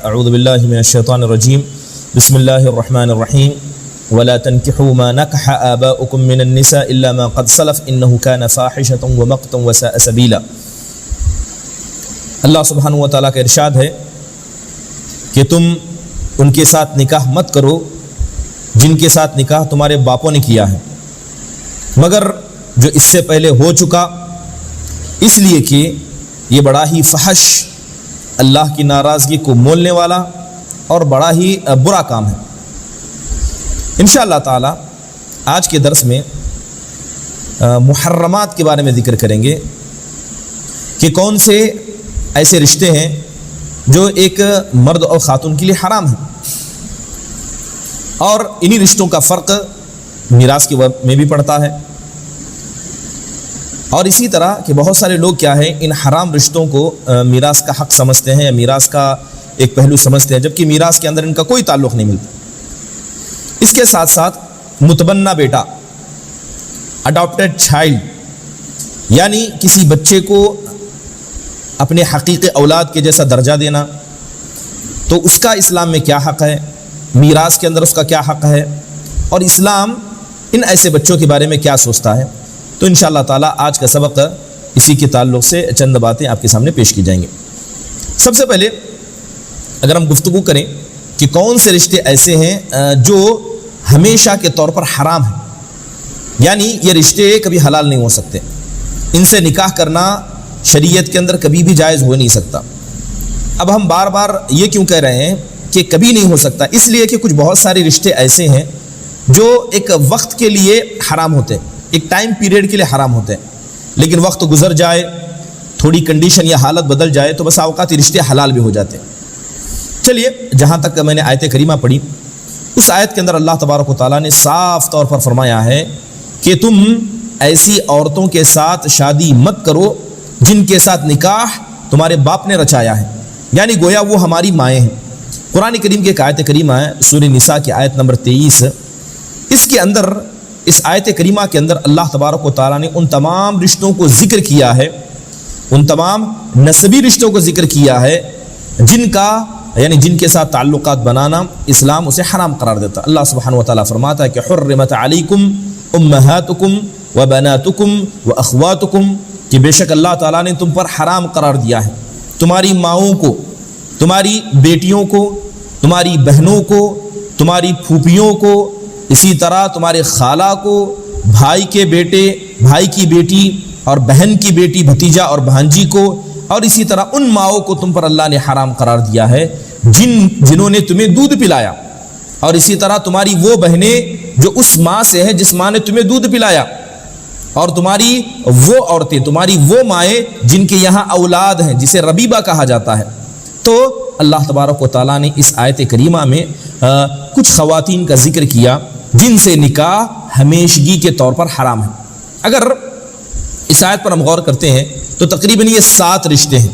اعوذ باللہ من الشیطان الرجیم بسم اللہ الرحمن الرحیم ولا تنكحوا ما نكح آباؤكم من النساء الا ما قد سلف انه كان فاحشة ومقتا وساء سبیلا۔ اللہ سبحانہ و تعالیٰ کا ارشاد ہے کہ تم ان کے ساتھ نکاح مت کرو جن کے ساتھ نکاح تمہارے باپوں نے کیا ہے مگر جو اس سے پہلے ہو چکا، اس لیے کہ یہ بڑا ہی فحش، اللہ کی ناراضگی کو مولنے والا اور بڑا ہی برا کام ہے۔ انشاءاللہ تعالی آج کے درس میں محرمات کے بارے میں ذکر کریں گے کہ کون سے ایسے رشتے ہیں جو ایک مرد اور خاتون کے لیے حرام ہیں، اور انہی رشتوں کا فرق میراث کے میں بھی پڑتا ہے، اور اسی طرح کہ بہت سارے لوگ کیا ہیں ان حرام رشتوں کو میراث کا حق سمجھتے ہیں یا میراث کا ایک پہلو سمجھتے ہیں، جبکہ میراث کے اندر ان کا کوئی تعلق نہیں ملتا۔ اس کے ساتھ ساتھ متبنہ بیٹا، اڈاپٹڈ چائلڈ، یعنی کسی بچے کو اپنے حقیقی اولاد کے جیسا درجہ دینا، تو اس کا اسلام میں کیا حق ہے، میراث کے اندر اس کا کیا حق ہے، اور اسلام ان ایسے بچوں کے بارے میں کیا سوچتا ہے۔ تو انشاءاللہ تعالی آج کا سبق اسی کے تعلق سے چند باتیں آپ کے سامنے پیش کی جائیں گے۔ سب سے پہلے اگر ہم گفتگو کریں کہ کون سے رشتے ایسے ہیں جو ہمیشہ کے طور پر حرام ہیں، یعنی یہ رشتے کبھی حلال نہیں ہو سکتے، ان سے نکاح کرنا شریعت کے اندر کبھی بھی جائز ہو نہیں سکتا۔ اب ہم بار بار یہ کیوں کہہ رہے ہیں کہ کبھی نہیں ہو سکتا؟ اس لیے کہ کچھ بہت سارے رشتے ایسے ہیں جو ایک وقت کے لیے حرام ہوتے ہیں، ایک ٹائم پیریڈ کے لیے حرام ہوتے ہیں، لیکن وقت گزر جائے، تھوڑی کنڈیشن یا حالت بدل جائے تو بس اوقات یہ رشتے حلال بھی ہو جاتے ہیں۔ چلیے، جہاں تک میں نے آیت کریمہ پڑھی، اس آیت کے اندر اللہ تبارک و تعالیٰ نے صاف طور پر فرمایا ہے کہ تم ایسی عورتوں کے ساتھ شادی مت کرو جن کے ساتھ نکاح تمہارے باپ نے رچایا ہے، یعنی گویا وہ ہماری مائیں ہیں۔ قرآن کریم کی ایک آیت کریمہ ہے، سورہ نساء کی آیت نمبر 23، اس کے اندر، اس آیت کریمہ کے اندر اللہ تبارک و تعالیٰ نے ان تمام رشتوں کو ذکر کیا ہے، ان تمام نسبی رشتوں کو ذکر کیا ہے جن کا، یعنی جن کے ساتھ تعلقات بنانا اسلام اسے حرام قرار دیتا۔ اللہ سبحانہ و تعالیٰ فرماتا ہے کہ حرمت علیکم امہاتکم وبناتکم واخواتکم، کہ بے شک اللہ تعالیٰ نے تم پر حرام قرار دیا ہے تمہاری ماؤں کو، تمہاری بیٹیوں کو، تمہاری بہنوں کو، تمہاری پھوپھیوں کو، اسی طرح تمہارے خالہ کو، بھائی کے بیٹے، بھائی کی بیٹی اور بہن کی بیٹی، بھتیجا اور بھانجی کو، اور اسی طرح ان ماؤں کو تم پر اللہ نے حرام قرار دیا ہے جنہوں نے تمہیں دودھ پلایا، اور اسی طرح تمہاری وہ بہنیں جو اس ماں سے ہیں جس ماں نے تمہیں دودھ پلایا، اور تمہاری وہ عورتیں، تمہاری وہ مائیں جن کے یہاں اولاد ہیں جسے ربیبہ کہا جاتا ہے۔ تو اللہ تبارک و تعالیٰ نے اس آیت کریمہ میں کچھ خواتین کا ذکر کیا جن سے نکاح ہمیشگی کے طور پر حرام ہے۔ اگر اس آیت پر ہم غور کرتے ہیں تو تقریباً یہ 7 رشتے ہیں،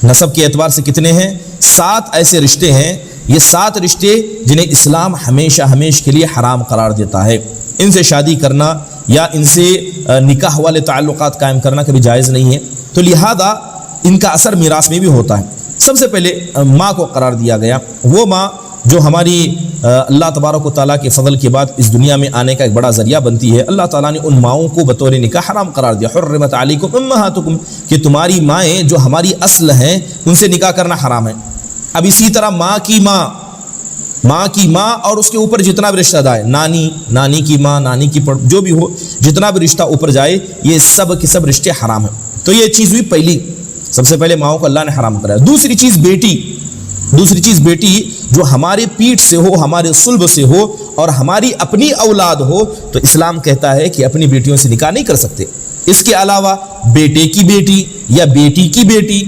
نسب کے اعتبار سے کتنے ہیں؟ 7 ایسے رشتے ہیں، یہ 7 رشتے جنہیں اسلام ہمیشہ ہمیشہ کے لیے حرام قرار دیتا ہے۔ ان سے شادی کرنا یا ان سے نکاح والے تعلقات قائم کرنا کبھی جائز نہیں ہے، تو لہذا ان کا اثر میراث میں بھی ہوتا ہے۔ سب سے پہلے ماں کو قرار دیا گیا، وہ ماں جو ہماری اللہ تبارک و تعالیٰ کے فضل کے بعد اس دنیا میں آنے کا ایک بڑا ذریعہ بنتی ہے۔ اللہ تعالیٰ نے ان ماؤں کو بطور نکاح حرام قرار دیا، حرمت علیکم امہاتکم، کہ تمہاری مائیں جو ہماری اصل ہیں ان سے نکاح کرنا حرام ہے۔ اب اسی طرح ماں کی ماں اور اس کے اوپر جتنا بھی رشتہ دار، نانی کی ماں، نانی کی جو بھی ہو، جتنا بھی رشتہ اوپر جائے، یہ سب کے سب رشتے حرام ہیں۔ تو یہ چیز ہوئی پہلی، سب سے پہلے ماؤں کو اللہ نے حرام کرایا۔ دوسری چیز بیٹی جو ہمارے پیٹھ سے ہو، ہمارے صلب سے ہو اور ہماری اپنی اولاد ہو، تو اسلام کہتا ہے کہ اپنی بیٹیوں سے نکاح نہیں کر سکتے۔ اس کے علاوہ بیٹے کی بیٹی یا بیٹی کی بیٹی،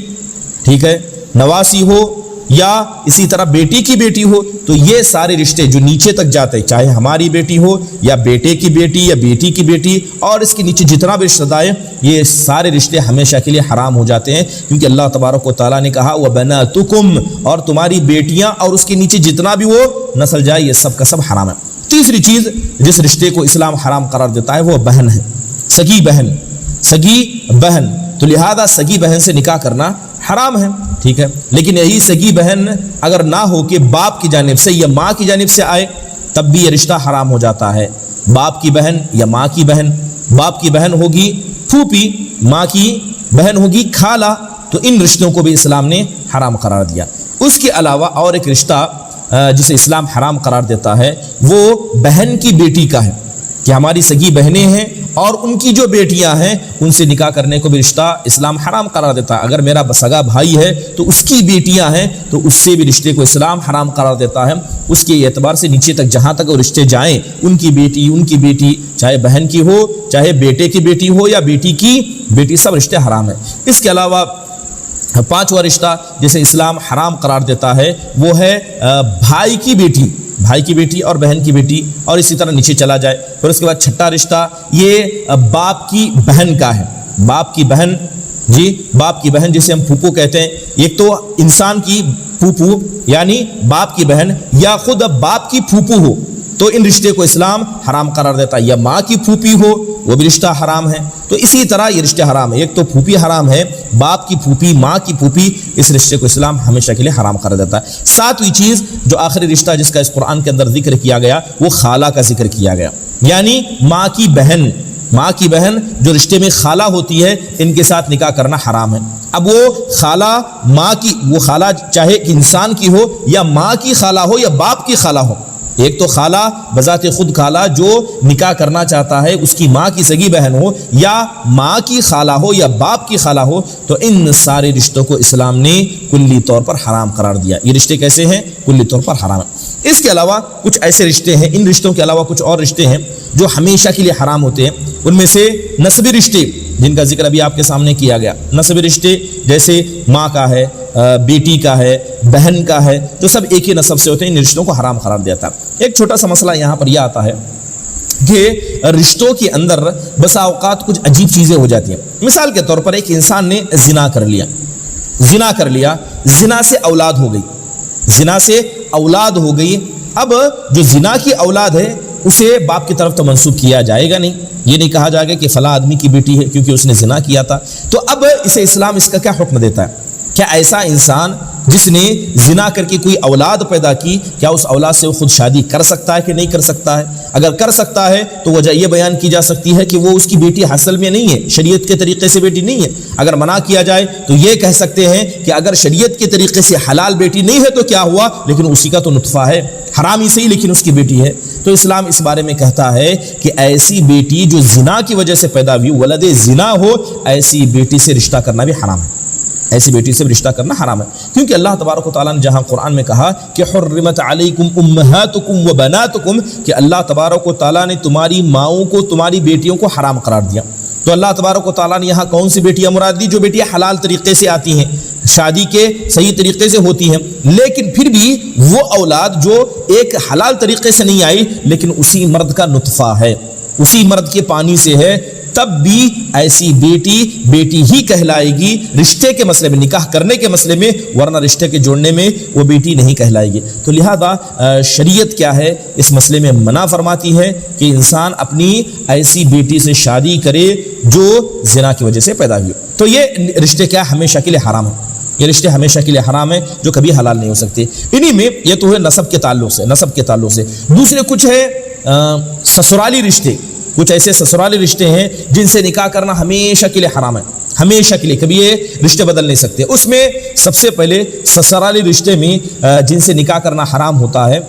ٹھیک ہے، نواسی ہو یا اسی طرح بیٹی کی بیٹی ہو، تو یہ سارے رشتے جو نیچے تک جاتے ہیں، چاہے ہماری بیٹی ہو یا بیٹے کی بیٹی یا بیٹی کی بیٹی، اور اس کے نیچے جتنا بھی رشتہ دار، یہ سارے رشتے ہمیشہ کے لیے حرام ہو جاتے ہیں، کیونکہ اللہ تبارک و تعالیٰ نے کہا وَبَنَاتُكُمْ، اور تمہاری بیٹیاں اور اس کے نیچے جتنا بھی وہ نسل جائے، یہ سب کا سب حرام ہے۔ تیسری چیز جس رشتے کو اسلام حرام قرار دیتا ہے وہ بہن ہے، سگی بہن، تو لہذا سگی بہن سے نکاح کرنا حرام ہے۔ ٹھیک ہے. لیکن یہی سگی بہن اگر نہ ہو کہ باپ کی جانب سے یا ماں کی جانب سے آئے تب بھی یہ رشتہ حرام ہو جاتا ہے. باپ کی بہن یا ماں کی بہن، باپ کی بہن ہوگی پھوپھی، ماں کی بہن ہوگی خالہ، تو ان رشتوں کو بھی اسلام نے حرام قرار دیا. اس کے علاوہ اور ایک رشتہ جسے اسلام حرام قرار دیتا ہے وہ بہن کی بیٹی کا ہے کہ ہماری سگی بہنیں ہیں اور ان کی جو بیٹیاں ہیں ان سے نکاح کرنے کو بھی رشتہ اسلام حرام قرار دیتا ہے. اگر میرا سگا بھائی ہے تو اس کی بیٹیاں ہیں تو اس سے بھی رشتے کو اسلام حرام قرار دیتا ہے. اس کے اعتبار سے نیچے تک جہاں تک وہ رشتے جائیں، ان کی بیٹی چاہے بہن کی ہو، چاہے بیٹے کی بیٹی ہو یا بیٹی کی بیٹی، سب رشتے حرام ہیں. اس کے علاوہ پانچواں رشتہ جسے اسلام حرام قرار دیتا ہے وہ ہے بھائی کی بیٹی اور بہن کی بیٹی، اور اسی طرح نیچے چلا جائے. پھر اس کے بعد چھٹا رشتہ یہ باپ کی بہن کا ہے. باپ کی بہن جسے ہم پھوپھو کہتے ہیں. ایک تو انسان کی پھوپھو یعنی باپ کی بہن، یا خود باپ کی پھوپھو ہو تو ان رشتے کو اسلام حرام قرار دیتا ہے، یا ماں کی پھوپھی ہو وہ بھی رشتہ حرام ہے. تو اسی طرح یہ رشتے حرام ہے. ایک تو پھوپھی حرام ہے، باپ کی پھوپھی، ماں کی پھوپھی، اس رشتے کو اسلام ہمیشہ کے لیے حرام قرار دیتا ہے. ساتویں چیز جو آخری رشتہ جس کا اس قرآن کے اندر ذکر کیا گیا وہ خالہ کا ذکر کیا گیا، یعنی ماں کی بہن جو رشتے میں خالہ ہوتی ہے ان کے ساتھ نکاح کرنا حرام ہے. اب وہ خالہ چاہے انسان کی ہو یا ماں کی خالہ ہو یا باپ کی خالہ ہو. ایک تو خالہ بذات خود خالہ جو نکاح کرنا چاہتا ہے اس کی ماں کی سگی بہن ہو یا ماں کی خالہ ہو یا باپ کی خالہ ہو، تو ان سارے رشتوں کو اسلام نے کلی طور پر حرام قرار دیا. یہ رشتے کیسے ہیں؟ کلی طور پر حرام ہیں. اس کے علاوہ کچھ ایسے رشتے ہیں، ان رشتوں کے علاوہ کچھ اور رشتے ہیں جو ہمیشہ کے لیے حرام ہوتے ہیں. ان میں سے نسبی رشتے جن کا ذکر ابھی آپ کے سامنے کیا گیا، نسبی رشتے جیسے ماں کا ہے، بیٹی کا ہے، بہن کا ہے، جو سب ایک ہی نسب سے ہوتے ہیں، ان رشتوں کو حرام قرار دیا تھا. ایک چھوٹا سا مسئلہ یہاں پر یہ آتا ہے کہ رشتوں کے اندر بسا اوقات کچھ عجیب چیزیں ہو جاتی ہیں. مثال کے طور پر ایک انسان نے زنا کر لیا، زنا سے اولاد ہو گئی. اب جو زنا کی اولاد ہے اسے باپ کی طرف تو منسوب کیا جائے گا نہیں، یہ نہیں کہا جائے گا کہ فلاں آدمی کی بیٹی ہے کیونکہ اس نے زنا کیا تھا. تو اب اسے اسلام اس کا کیا حکم دیتا ہے؟ کیا ایسا انسان جس نے زنا کر کے کوئی اولاد پیدا کی، کیا اس اولاد سے وہ خود شادی کر سکتا ہے کہ نہیں کر سکتا ہے؟ اگر کر سکتا ہے تو وجہ یہ بیان کی جا سکتی ہے کہ وہ اس کی بیٹی اصل میں نہیں ہے، شریعت کے طریقے سے بیٹی نہیں ہے. اگر منع کیا جائے تو یہ کہہ سکتے ہیں کہ اگر شریعت کے طریقے سے حلال بیٹی نہیں ہے تو کیا ہوا، لیکن اسی کا تو نطفہ ہے، حرام ہی صحیح لیکن اس کی بیٹی ہے. تو اسلام اس بارے میں کہتا ہے کہ ایسی بیٹی جو زنا کی وجہ سے پیدا ہوئی، ولد زنا ہو، ایسی بیٹی سے رشتہ کرنا بھی حرام ہے. ایسی بیٹی سے رشتہ کرنا حرام ہے، کیونکہ اللہ تبارک و تعالیٰ نے جہاں قرآن میں کہا کہ حرمت علیکم امہاتکم و بناتکم، کہ اللہ تبارک و تعالیٰ نے تمہاری ماؤں کو، تمہاری بیٹیوں کو حرام قرار دیا. تو اللہ تبارک و تعالیٰ نے یہاں کون سی بیٹیاں مراد دی؟ جو بیٹیاں حلال طریقے سے آتی ہیں، شادی کے صحیح طریقے سے ہوتی ہیں. لیکن پھر بھی وہ اولاد جو ایک حلال طریقے سے نہیں آئی لیکن اسی مرد کا نطفہ ہے، اسی مرد کے پانی سے ہے، تب بھی ایسی بیٹی ہی کہلائے گی رشتے کے مسئلے میں، نکاح کرنے کے مسئلے میں، ورنہ رشتے کے جوڑنے میں وہ بیٹی نہیں کہلائے گی. تو لہذا شریعت کیا ہے اس مسئلے میں منع فرماتی ہے کہ انسان اپنی ایسی بیٹی سے شادی کرے جو زنا کی وجہ سے پیدا ہوئی. تو یہ رشتے کیا ہمیشہ کے لیے حرام ہے، یہ رشتے ہمیشہ کے لیے حرام ہیں جو کبھی حلال نہیں ہو سکتے. انہی میں یہ تو ہے نسب کے تعلق سے. دوسرے کچھ ہے سسرالی رشتے. کچھ ایسے سسرالی رشتے ہیں جن سے نکاح کرنا ہمیشہ کے لیے حرام ہے، ہمیشہ کے لیے، کبھی یہ رشتے بدل نہیں سکتے. اس میں سب سے پہلے سسرالی رشتے میں جن سے نکاح کرنا حرام ہوتا ہے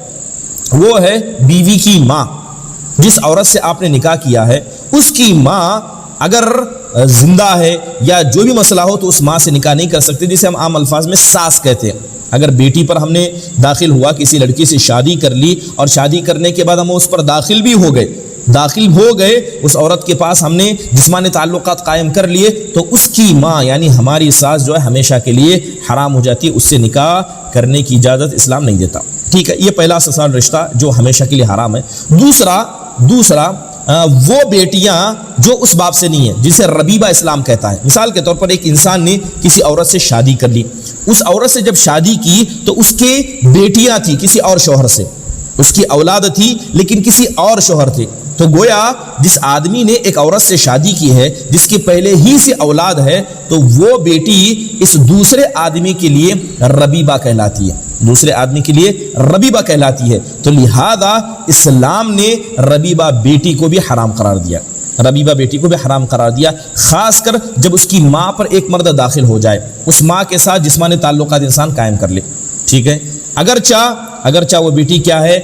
وہ ہے بیوی کی ماں. جس عورت سے آپ نے نکاح کیا ہے اس کی ماں اگر زندہ ہے یا جو بھی مسئلہ ہو تو اس ماں سے نکاح نہیں کر سکتے، جسے ہم عام الفاظ میں ساس کہتے ہیں. اگر بیٹی پر ہم نے داخل ہوا، کسی لڑکی سے شادی کر لی اور شادی کرنے کے بعد ہم اس پر داخل ہو گئے اس عورت کے پاس ہم نے جسمانی تعلقات قائم کر لیے، تو اس کی ماں یعنی ہماری ساس جو ہے ہمیشہ کے لیے حرام ہو جاتی ہے، اس سے نکاح کرنے کی اجازت اسلام نہیں دیتا. ٹھیک ہے، یہ پہلا سسرال رشتہ جو ہمیشہ کے لیے حرام ہے. دوسرا وہ بیٹیاں جو اس باپ سے نہیں ہیں جسے ربیبہ اسلام کہتا ہے. مثال کے طور پر ایک انسان نے کسی عورت سے شادی کر لی، اس عورت سے جب شادی کی تو اس کے بیٹیاں تھیں کسی اور شوہر سے، اس کی اولاد تھی لیکن کسی اور شوہر تھے، تو گویا جس آدمی نے ایک عورت سے شادی کی ہے جس کی پہلے ہی سے اولاد ہے، تو وہ بیٹی اس دوسرے آدمی کے لیے ربیبہ کہلاتی ہے، دوسرے آدمی کے لیے ربیبہ کہلاتی ہے۔ تو لہذا اسلام نے ربیبہ بیٹی کو بھی حرام قرار دیا، ربیبہ بیٹی کو بھی حرام قرار دیا، خاص کر جب اس کی ماں پر ایک مرد داخل ہو جائے، اس ماں کے ساتھ جسمانی تعلقات انسان قائم کر لے، ٹھیک ہے۔ اگرچہ وہ بیٹی کیا ہے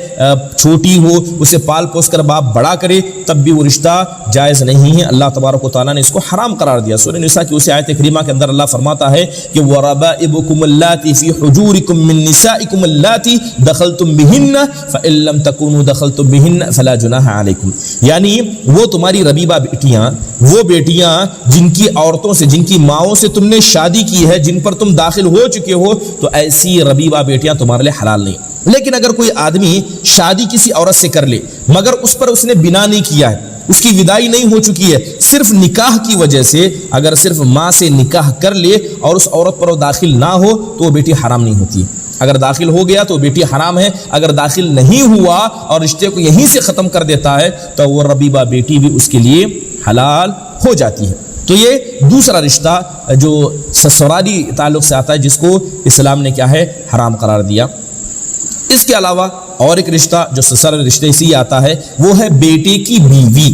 چھوٹی ہو، اسے پال پوس کر باپ بڑا کرے، تب بھی وہ رشتہ جائز نہیں ہے، اللہ تبارک و تعالیٰ نے اس کو حرام قرار دیا۔ سورہ نساء کی اسی آیت کریمہ کے اندر اللہ فرماتا ہے کہ وَرَبَائِبُكُمُ اللَّاتِي فِي حُجُورِكُم مِّن نِّسَائِكُمُ اللَّاتِي دَخَلْتُم بِهِنَّ فَإِن لَّمْ تَكُونُوا دَخَلْتُم بِهِنَّ فَلَا جُنَاحَ عَلَيْكُمْ، یعنی وہ تمہاری ربیبہ بیٹیاں، وہ بیٹیاں جن کی عورتوں سے، جن کی ماؤں سے تم نے شادی کی ہے، جن پر تم داخل ہو چکے ہو، تو ایسی ربیبہ بیٹیاں تمہارے لیے حلال نہیں۔ لیکن اگر کوئی آدمی شادی کسی عورت سے کر لے مگر اس پر اس نے بنا نہیں کیا ہے، اس کی وداعی نہیں ہو چکی ہے، صرف نکاح کی وجہ سے اگر صرف ماں سے نکاح کر لے اور اس عورت پر وہ داخل نہ ہو تو وہ بیٹی حرام نہیں ہوتی ہے۔ اگر داخل ہو گیا تو بیٹی حرام ہے، اگر داخل نہیں ہوا اور رشتے کو یہیں سے ختم کر دیتا ہے تو وہ ربیبہ بیٹی بھی اس کے لیے حلال ہو جاتی ہے۔ تو یہ دوسرا رشتہ جو سسرالی تعلق سے آتا ہے جس کو اسلام نے کیا ہے حرام قرار دیا۔ اس کے علاوہ اور ایک رشتہ جو سسرالی رشتے سے ہی آتا ہے وہ ہے بیٹے کی بیوی،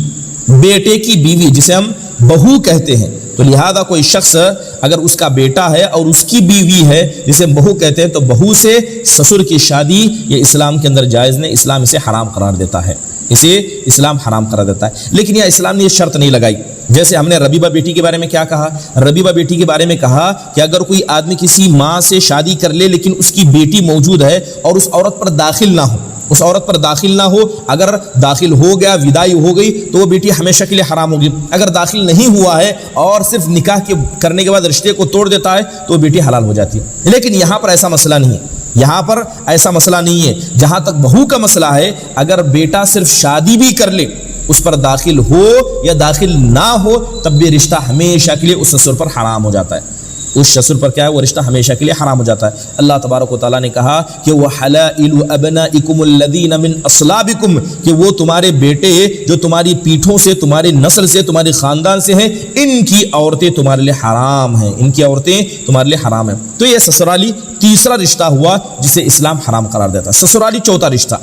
بیٹے کی بیوی جسے ہم بہو کہتے ہیں۔ تو لہذا کوئی شخص اگر اس کا بیٹا ہے اور اس کی بیوی ہے جسے بہو کہتے ہیں، تو بہو سے سسر کی شادی یہ اسلام کے اندر جائز نہیں، اسلام اسے حرام قرار دیتا ہے، اسے اسلام حرام قرار دیتا ہے۔ لیکن یہ اسلام نے یہ شرط نہیں لگائی، جیسے ہم نے ربیبہ بیٹی کے بارے میں کیا کہا، ربیبہ بیٹی کے بارے میں کہا کہ اگر کوئی آدمی کسی ماں سے شادی کر لے لیکن اس کی بیٹی موجود ہے اور اس عورت پر داخل نہ ہو، اس عورت پر داخل نہ ہو، اگر داخل ہو گیا، وداعی ہو گئی تو وہ بیٹی ہمیشہ کے لیے حرام ہوگی، اگر داخل نہیں ہوا ہے اور صرف نکاح کرنے کے بعد رشتے کو توڑ دیتا ہے تو وہ بیٹی حلال ہو جاتی ہے۔ لیکن یہاں پر ایسا مسئلہ نہیں ہے، یہاں پر ایسا مسئلہ نہیں ہے۔ جہاں تک بہو کا مسئلہ ہے، اگر بیٹا صرف شادی بھی کر لے، اس پر داخل ہو یا داخل نہ ہو، تب بھی رشتہ ہمیشہ کے لیے اس سسر پر حرام ہو جاتا ہے، اس سسر پر کیا ہے وہ رشتہ ہمیشہ کے لیے حرام ہو جاتا ہے۔ اللہ تبارک و تعالیٰ نے کہا کہ وَحَلَائِلُ أَبْنَائِكُمُ الَّذِينَ مِنْ أَصْلَابِكُمْ، کہ وہ تمہارے بیٹے جو تمہاری پیٹھوں سے، تمہاری نسل سے، تمہاری خاندان سے ہیں، ان کی عورتیں تمہارے لیے حرام ہیں، ان کی عورتیں تمہارے لیے حرام ہیں۔ تو یہ سسرالی تیسرا رشتہ ہوا جسے اسلام حرام قرار دیتا ہے۔ سسرالی چوتھا رشتہ،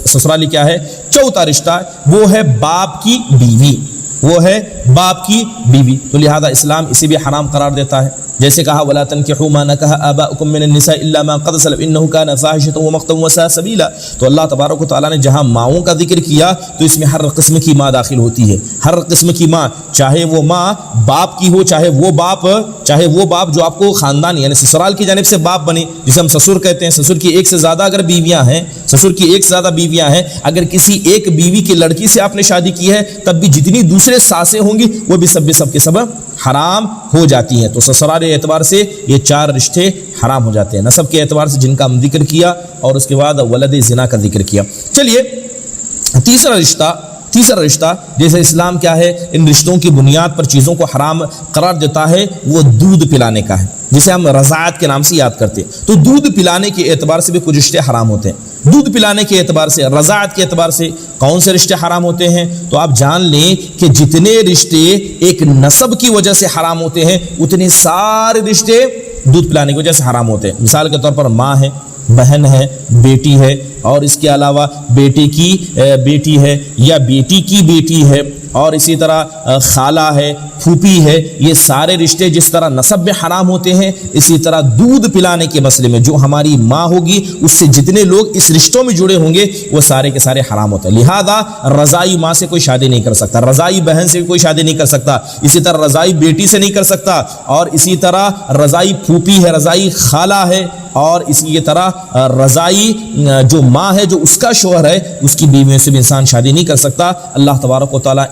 سسرالی کیا ہے؟ چوتھا رشتہ وہ ہے باپ کی بیوی، وہ ہے باپ کی بیوی۔ تو لہذا اسلام اسے بھی حرام قرار دیتا ہے، جیسے کہا وَلَا تَنْكِحُوا مَا نَكَحَ آبَاؤُكُم مِّنَ النِّسَاءِ إِلَّا مَا قَدْ سَلَفَ إِنَّهُ كَانَ فَاحِشَةً وَمَقْتًا وَسَاءَ سَبِيلًا۔ تو اللہ تبارک و تعالیٰ نے جہاں ماؤں کا ذکر کیا تو اس میں ہر قسم کی ماں داخل ہوتی ہے، ہر قسم کی ماں، چاہے وہ ماں باپ کی ہو، چاہے وہ باپ جو آپ کو خاندان یعنی سسرال کی جانب سے باپ بنے، جسے ہم سسر کہتے ہیں۔ سسر کی ایک سے زیادہ اگر بیویاں ہیں، سسر کی ایک سے زیادہ بیویاں ہیں، اگر کسی ایک بیوی کی لڑکی سے آپ نے شادی کی ہے تب بھی جتنی دوسرے ساسیں ہوں گی وہ بھی سب کے سب حرام ہو جاتی ہیں۔ تو سسرالی اعتبار سے یہ چار رشتے حرام ہو جاتے ہیں، نسب کے اعتبار سے جن کا ہم ذکر کیا اور اس کے بعد ولد زنا کا ذکر کیا۔ چلیے تیسرا رشتہ جیسے اسلام کیا ہے ان رشتوں کی بنیاد پر چیزوں کو حرام قرار دیتا ہے، وہ دودھ پلانے کا ہے، جسے ہم رضاعت کے نام سے یاد کرتے ہیں۔ تو دودھ پلانے کے اعتبار سے بھی کچھ رشتے حرام ہوتے ہیں۔ دودھ پلانے کے اعتبار سے، رضاعت کے اعتبار سے کون سے رشتے حرام ہوتے ہیں؟ تو آپ جان لیں کہ جتنے رشتے ایک نسب کی وجہ سے حرام ہوتے ہیں اتنے سارے رشتے دودھ پلانے کی وجہ سے حرام ہوتے ہیں۔ مثال کے طور پر ماں ہے، بہن ہے، بیٹی ہے، اور اس کے علاوہ بیٹے کی بیٹی ہے یا بیٹی کی بیٹی ہے، اور اسی طرح خالہ ہے، پھوپھی ہے۔ یہ سارے رشتے جس طرح نسب میں حرام ہوتے ہیں، اسی طرح دودھ پلانے کے مسئلے میں جو ہماری ماں ہوگی اس سے جتنے لوگ اس رشتوں میں جڑے ہوں گے وہ سارے کے سارے حرام ہوتے ہیں۔ لہذا رضائی ماں سے کوئی شادی نہیں کر سکتا، رضائی بہن سے کوئی شادی نہیں کر سکتا، اسی طرح رضائی بیٹی سے نہیں کر سکتا، اور اسی طرح رضائی پھوپھی ہے، رضائی خالہ ہے، اور اسی طرح رضائی جو ماں ہے جو اس کا شوہر ہے اس کی بیویوں سے بھی انسان شادی نہیں کر سکتا۔ اللہ تبارک و تعالیٰ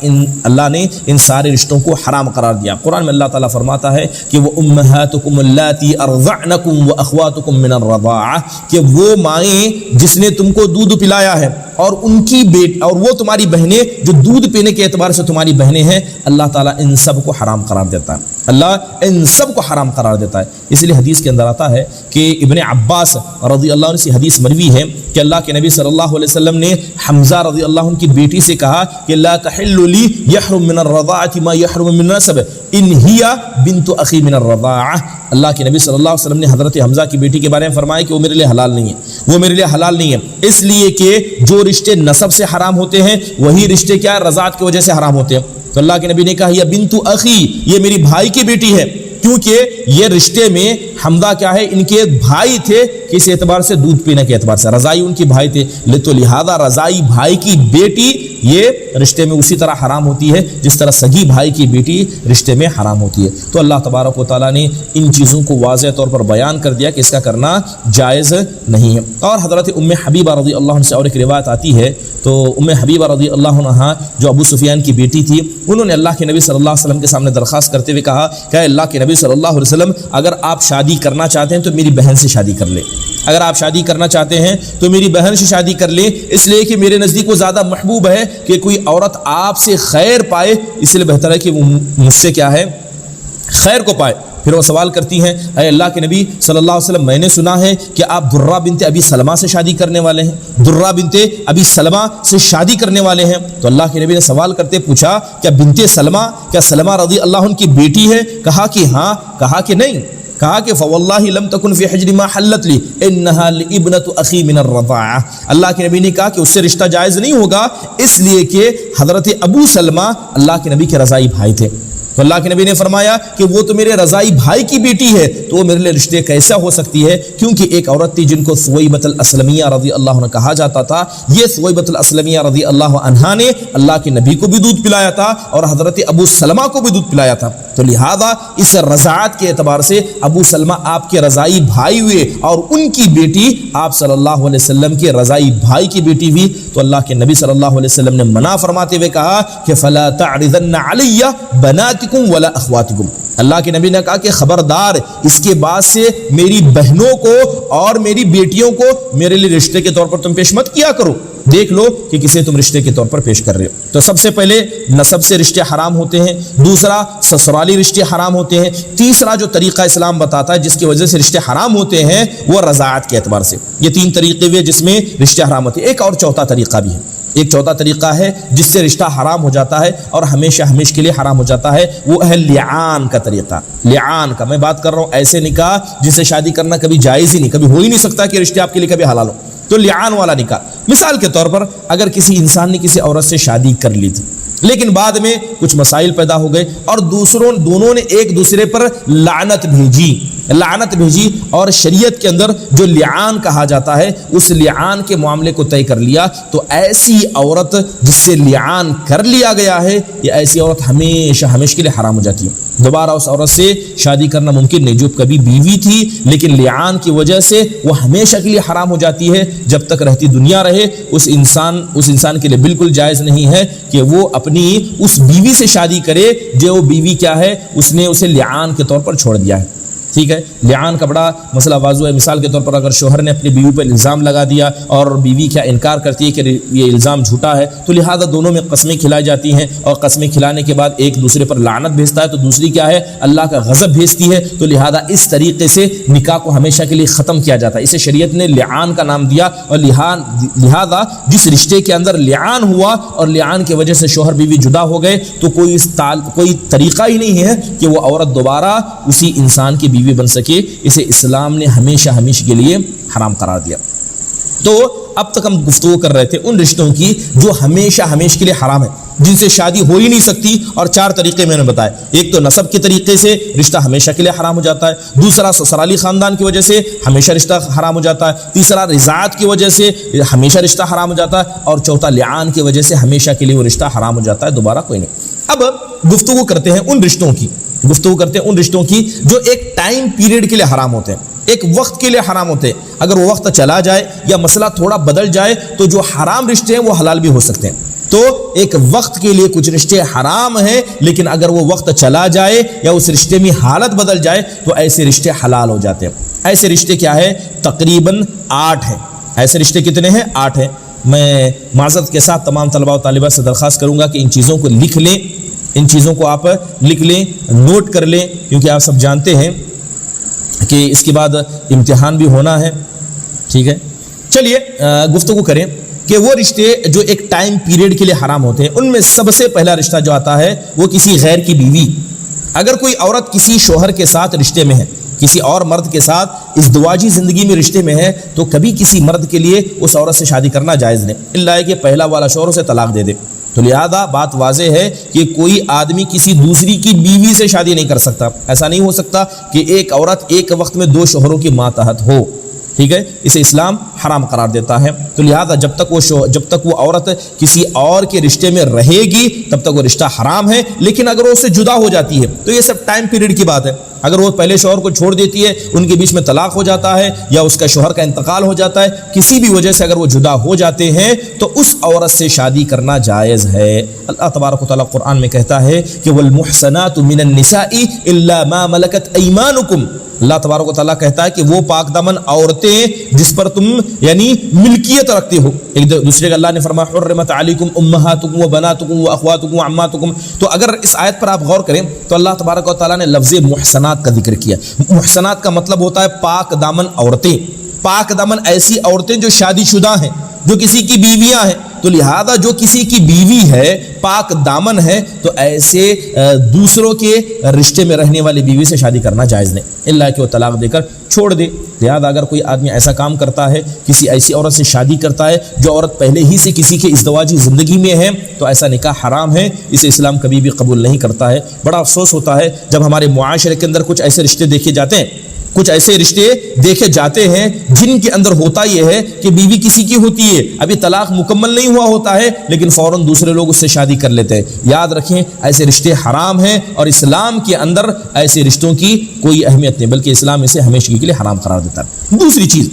اللہ نے ان سارے رشتوں کو حرام قرار دیا۔ قرآن میں اللہ تعالیٰ فرماتا ہے کہ وَأُمَّهَاتُكُمُ اللَّاتِي أَرْضَعْنَكُمْ وَأَخْوَاتُكُم مِّنَ الرَّضَاعَةِ، کہ وہ مائیں جس نے تم کو دودھ پلایا ہے اور ان کی اور وہ تمہاری بہنیں جو دودھ پینے کے اعتبار سے تمہاری بہنیں ہیں، اللہ تعالیٰ ان سب کو حرام قرار دیتا ہے، اللہ ان سب کو حرام قرار دیتا ہے۔ اس لیے حدیث کے اندر آتا ہے کہ ابن عباس رضی اللہ عنہ سے حدیث مروی ہے کہ اللہ کے نبی صلی اللہ علیہ وسلم نے حمزہ رضی اللہ عنہ کی بیٹی سے کہا کہ لا تحل لی یحرم من الرضاعۃ ما یحرم من النسب ان ہی بنت اخی من الرضاعہ۔ اللہ کے نبی صلی اللہ علیہ وسلم نے حضرت حمزہ کی بیٹی کے بارے میں فرمایا کہ وہ میرے لیے حلال نہیں ہے، وہ میرے لیے حلال نہیں ہے، اس لیے کہ جو رشتے نسب سے حرام ہوتے ہیں وہی رشتے کیا رضاعت کی وجہ سے حرام ہوتے ہیں۔ تو اللہ کے نبی نے کہا یہ بنت اخی، یہ میری بھائی کی بیٹی ہے، کیونکہ یہ رشتے میں حمزہ کیا ہے ان کے ایک بھائی تھے، کس اعتبار سے؟ دودھ پینے کے اعتبار سے، رضائی ان کی بھائی تھے، تو لہذا رضائی بھائی کی بیٹی یہ رشتے میں اسی طرح حرام ہوتی ہے جس طرح سگی بھائی کی بیٹی رشتے میں حرام ہوتی ہے۔ تو اللہ تبارک و تعالیٰ نے ان چیزوں کو واضح طور پر بیان کر دیا کہ اس کا کرنا جائز نہیں ہے۔ اور حضرت ام حبیبہ رضی اللہ عنہ سے اور ایک روایت آتی ہے، تو ام حبیبہ رضی اللہ عنہ جو ابو سفیان کی بیٹی تھی، انہوں نے اللہ کے نبی صلی اللہ علیہ وسلم کے سامنے درخواست کرتے ہوئے کہا کہ اللہ کے نبی صلی اللہ علیہ وسلم اگر آپ شادی کرنا چاہتے ہیں تو میری بہن سے شادی کر لیں، اگر آپ شادی کرنا چاہتے ہیں تو میری بہن سے شادی کر لیں، اس لیے کہ میرے نزدیک وہ زیادہ محبوب ہے کہ کوئی عورت آپ سے خیر پائے، اس لیے بہتر ہے کہ وہ مجھ سے کیا ہے خیر کو پائے۔ پھر وہ سوال کرتی ہیں اے اللہ کے نبی صلی اللہ علیہ وسلم میں نے سنا ہے کہ آپ درہ بنت ابی سلمہ سے شادی کرنے والے ہیں، درہ بنت ابی سلمہ سے شادی کرنے والے ہیں۔ تو اللہ کے نبی نے سوال کرتے پوچھا کیا بنت سلمہ، کیا سلمہ رضی اللہ عنہ کی بیٹی ہے؟ کہا کہ ہاں، کہا کہ نہیں، کہا کہ فواللہ لم تکن فی حجر ما حلت لی انہا لابنۃ اخی من الرضاعہ۔ اللہ کے نبی نے کہا کہ اس سے رشتہ جائز نہیں ہوگا، اس لیے کہ حضرت ابو سلمہ اللہ کے نبی کے رضائی بھائی تھے۔ تو اللہ کے نبی نے فرمایا کہ وہ تو میرے رضائی بھائی کی بیٹی ہے، تو وہ میرے لیے رشتے کیسا ہو سکتی ہے؟ کیونکہ ایک عورت تھی جن کو ثویبۃ الاسلمیہ رضی اللہ عنہ کہا جاتا تھا، یہ ثویبۃ الاسلمیہ رضی اللہ عنہا نے اللہ کے نبی کو بھی دودھ پلایا تھا اور حضرت ابو سلمہ کو بھی دودھ پلایا تھا۔ تو لہذا اس رضاعت کے اعتبار سے ابو سلمہ آپ کے رضائی بھائی ہوئے اور ان کی بیٹی آپ صلی اللہ علیہ وسلم کے رضائی بھائی کی بیٹی ہوئی۔ تو اللہ کے نبی صلی اللہ علیہ وسلم نے منع فرماتے ہوئے کہا کہ فلا تعرضن علی بناتکم ولا اخواتکم۔ اللہ کے نبی نے کہا کہ خبردار اس کے بعد سے میری بہنوں کو اور میری بیٹیوں کو میرے لیے رشتے کے طور پر تم پیش مت کیا کرو، دیکھ لو کہ کسے تم رشتے کے طور پر پیش کر رہے ہو۔ تو سب سے پہلے نسب سے رشتے حرام ہوتے ہیں، دوسرا سسرالی رشتے حرام ہوتے ہیں، تیسرا جو طریقہ اسلام بتاتا ہے جس کی وجہ سے رشتے حرام ہوتے ہیں وہ رضاعت کے اعتبار سے۔ یہ تین طریقے ہوئے جس میں رشتے حرام ہوتے ہیں۔ ایک اور چوتھا طریقہ بھی ہے، ایک چوتھا طریقہ ہے جس سے رشتہ حرام ہو جاتا ہے اور ہمیشہ ہمیشہ کے لیے حرام ہو جاتا ہے، وہ ہے لعان کا طریقہ۔ لعان کا میں بات کر رہا ہوں ایسے نکاح جس سے شادی کرنا کبھی جائز ہی نہیں، کبھی ہو ہی نہیں سکتا کہ رشتے آپ کے لیے کبھی حلال ہو، تو لعان والا نکاح۔ مثال کے طور پر اگر کسی انسان نے کسی عورت سے شادی کر لی تھی لیکن بعد میں کچھ مسائل پیدا ہو گئے اور دونوں نے ایک دوسرے پر لعنت بھیجی اور شریعت کے اندر جو لعان کہا جاتا ہے اس لعان کے معاملے کو طے کر لیا، تو ایسی عورت جس سے لعان کر لیا گیا ہے یہ ایسی عورت ہمیشہ ہمیشہ کے لیے حرام ہو جاتی ہے۔ دوبارہ اس عورت سے شادی کرنا ممکن نہیں جو کبھی بیوی تھی لیکن لعان کی وجہ سے وہ ہمیشہ کے لیے حرام ہو جاتی ہے، جب تک رہتی دنیا رہے اس انسان کے لیے بالکل جائز نہیں ہے کہ وہ اپنی اس بیوی سے شادی کرے جو بیوی کیا ہے اس نے اسے لعان کے طور پر چھوڑ دیا ہے۔ ٹھیک ہے، لعان کا بڑا مسئلہ واضح ہے۔ مثال کے طور پر اگر شوہر نے اپنی بیوی پر الزام لگا دیا اور بیوی کیا انکار کرتی ہے کہ یہ الزام جھوٹا ہے، تو لہذا دونوں میں قسمیں کھلائی جاتی ہیں اور قسمیں کھلانے کے بعد ایک دوسرے پر لعنت بھیجتا ہے تو دوسری کیا ہے اللہ کا غضب بھیجتی ہے، تو لہذا اس طریقے سے نکاح کو ہمیشہ کے لیے ختم کیا جاتا ہے۔ اسے شریعت نے لعان کا نام دیا اور لہذا جس رشتے کے اندر لعان ہوا اور لعان کی وجہ سے شوہر بیوی جدا ہو گئے تو کوئی طریقہ ہی نہیں ہے کہ وہ عورت دوبارہ اسی انسان کی بیوی بن سکے، اسے اسلام نے ہمیشہ ہمیشہ کے لیے حرام قرار دیا۔ تو اب تک ہم گفتگو کر رہے تھے ان رشتوں کی جو ہمیشہ ہمیشہ کے لیے حرام ہے، جن سے شادی ہو ہی نہیں سکتی، اور چار طریقے میں نے بتائے۔ ایک تو نسب کے طریقے سے رشتہ ہمیشہ کے لیے حرام ہو جاتا ہے، دوسرا سسرالی خاندان کی وجہ سے ہمیشہ رشتہ حرام ہو جاتا ہے، تیسرا رضاعت کی وجہ سے ہمیشہ رشتہ حرام ہو جاتا ہے، اور چوتھا لعان کی وجہ سے ہمیشہ کے لیے وہ رشتہ حرام ہو جاتا ہے، دوبارہ کوئی نہیں۔ اب گفتگو کرتے ہیں ان رشتوں کی جو ایک ٹائم پیریڈ کے لیے حرام ہوتے ہیں، ایک وقت کے لیے حرام ہوتے ہیں۔ اگر وہ وقت چلا جائے یا مسئلہ تھوڑا بدل جائے تو جو حرام رشتے ہیں وہ حلال بھی ہو سکتے ہیں۔ تو ایک وقت کے لیے کچھ رشتے حرام ہیں لیکن اگر وہ وقت چلا جائے یا اس رشتے میں حالت بدل جائے تو ایسے رشتے حلال ہو جاتے ہیں۔ ایسے رشتے کیا ہے؟ تقریباً 8 ہیں۔ ایسے رشتے کتنے ہیں؟ 8 ہیں۔ میں معذرت کے ساتھ تمام طلباء و طالبات سے درخواست کروں گا کہ ان چیزوں کو لکھ لیں، ان چیزوں کو آپ لکھ لیں، نوٹ کر لیں، کیونکہ آپ سب جانتے ہیں کہ اس کے بعد امتحان بھی ہونا ہے. ٹھیک ہے، چلیے گفتگو کریں کہ وہ رشتے جو ایک ٹائم پیریڈ کے لیے حرام ہوتے ہیں، ان میں سب سے پہلا رشتہ جو آتا ہے وہ کسی غیر کی بیوی. اگر کوئی عورت کسی شوہر کے ساتھ رشتے میں ہے، کسی اور مرد کے ساتھ ازدواجی زندگی میں رشتے میں ہے، تو کبھی کسی مرد کے لیے اس عورت سے شادی کرنا جائز نہیں، الا کہ پہلا والا شوہر اسے طلاق دے دے. تو لہذا بات واضح ہے کہ کوئی آدمی کسی دوسری کی بیوی سے شادی نہیں کر سکتا. ایسا نہیں ہو سکتا کہ ایک عورت ایک وقت میں دو شوہروں کی ماتحت ہو. ٹھیک ہے، اسے اسلام حرام قرار دیتا ہے. تو لہذا جب تک وہ عورت کسی اور کے رشتے میں رہے گی تب تک وہ رشتہ حرام ہے. لیکن اگر وہ اس سے جدا ہو جاتی ہے تو یہ سب ٹائم پیریڈ کی بات ہے. اگر وہ پہلے شوہر کو چھوڑ دیتی ہے، ان کے بیچ میں طلاق ہو جاتا ہے یا اس کا شوہر کا انتقال ہو جاتا ہے، کسی بھی وجہ سے اگر وہ جدا ہو جاتے ہیں تو اس عورت سے شادی کرنا جائز ہے. اللہ تبارک و تعالیٰ قرآن میں کہتا ہے کہ والمحصنات من النساء الا ما ملکت ایمانکم. اللہ تبارک و تعالیٰ کہتا ہے کہ وہ پاک دامن عورتیں جس پر تم یعنی ملکیت رکھتے ہو. ایک دوسرے کا اللہ نے فرمایا حرمت علیکم امہاتکم و بناتکم و اخواتکم و عماتکم. تو اگر اس آیت پر آپ غور کریں تو اللہ تبارک و تعالیٰ نے لفظ محصنات کا ذکر کیا. محصنات کا مطلب ہوتا ہے پاک دامن عورتیں. پاک دامن ایسی عورتیں جو شادی شدہ ہیں، جو کسی کی بیویاں ہیں. تو لہذا جو کسی کی بیوی ہے، پاک دامن ہے، تو ایسے دوسروں کے رشتے میں رہنے والی بیوی سے شادی کرنا جائز نہیں، الا کہ وہ طلاق دے کر چھوڑ دے. لہذا اگر کوئی آدمی ایسا کام کرتا ہے، کسی ایسی عورت سے شادی کرتا ہے جو عورت پہلے ہی سے کسی کے ازدواجی زندگی میں ہے، تو ایسا نکاح حرام ہے، اسے اسلام کبھی بھی قبول نہیں کرتا ہے. بڑا افسوس ہوتا ہے جب ہمارے معاشرے کے اندر کچھ ایسے رشتے دیکھے جاتے ہیں، کچھ ایسے رشتے دیکھے جاتے ہیں جن کے اندر ہوتا یہ ہے کہ بیوی کسی کی ہوتی ہے، ابھی طلاق مکمل نہیں ہوا ہوتا ہے، لیکن فوراً دوسرے لوگ اس سے شادی کر لیتے ہیں. یاد رکھیں ایسے رشتے حرام ہیں اور اسلام کے اندر ایسے رشتوں کی کوئی اہمیت نہیں، بلکہ اسلام اسے ہمیشہ کے لیے حرام قرار دیتا ہے. دوسری چیز،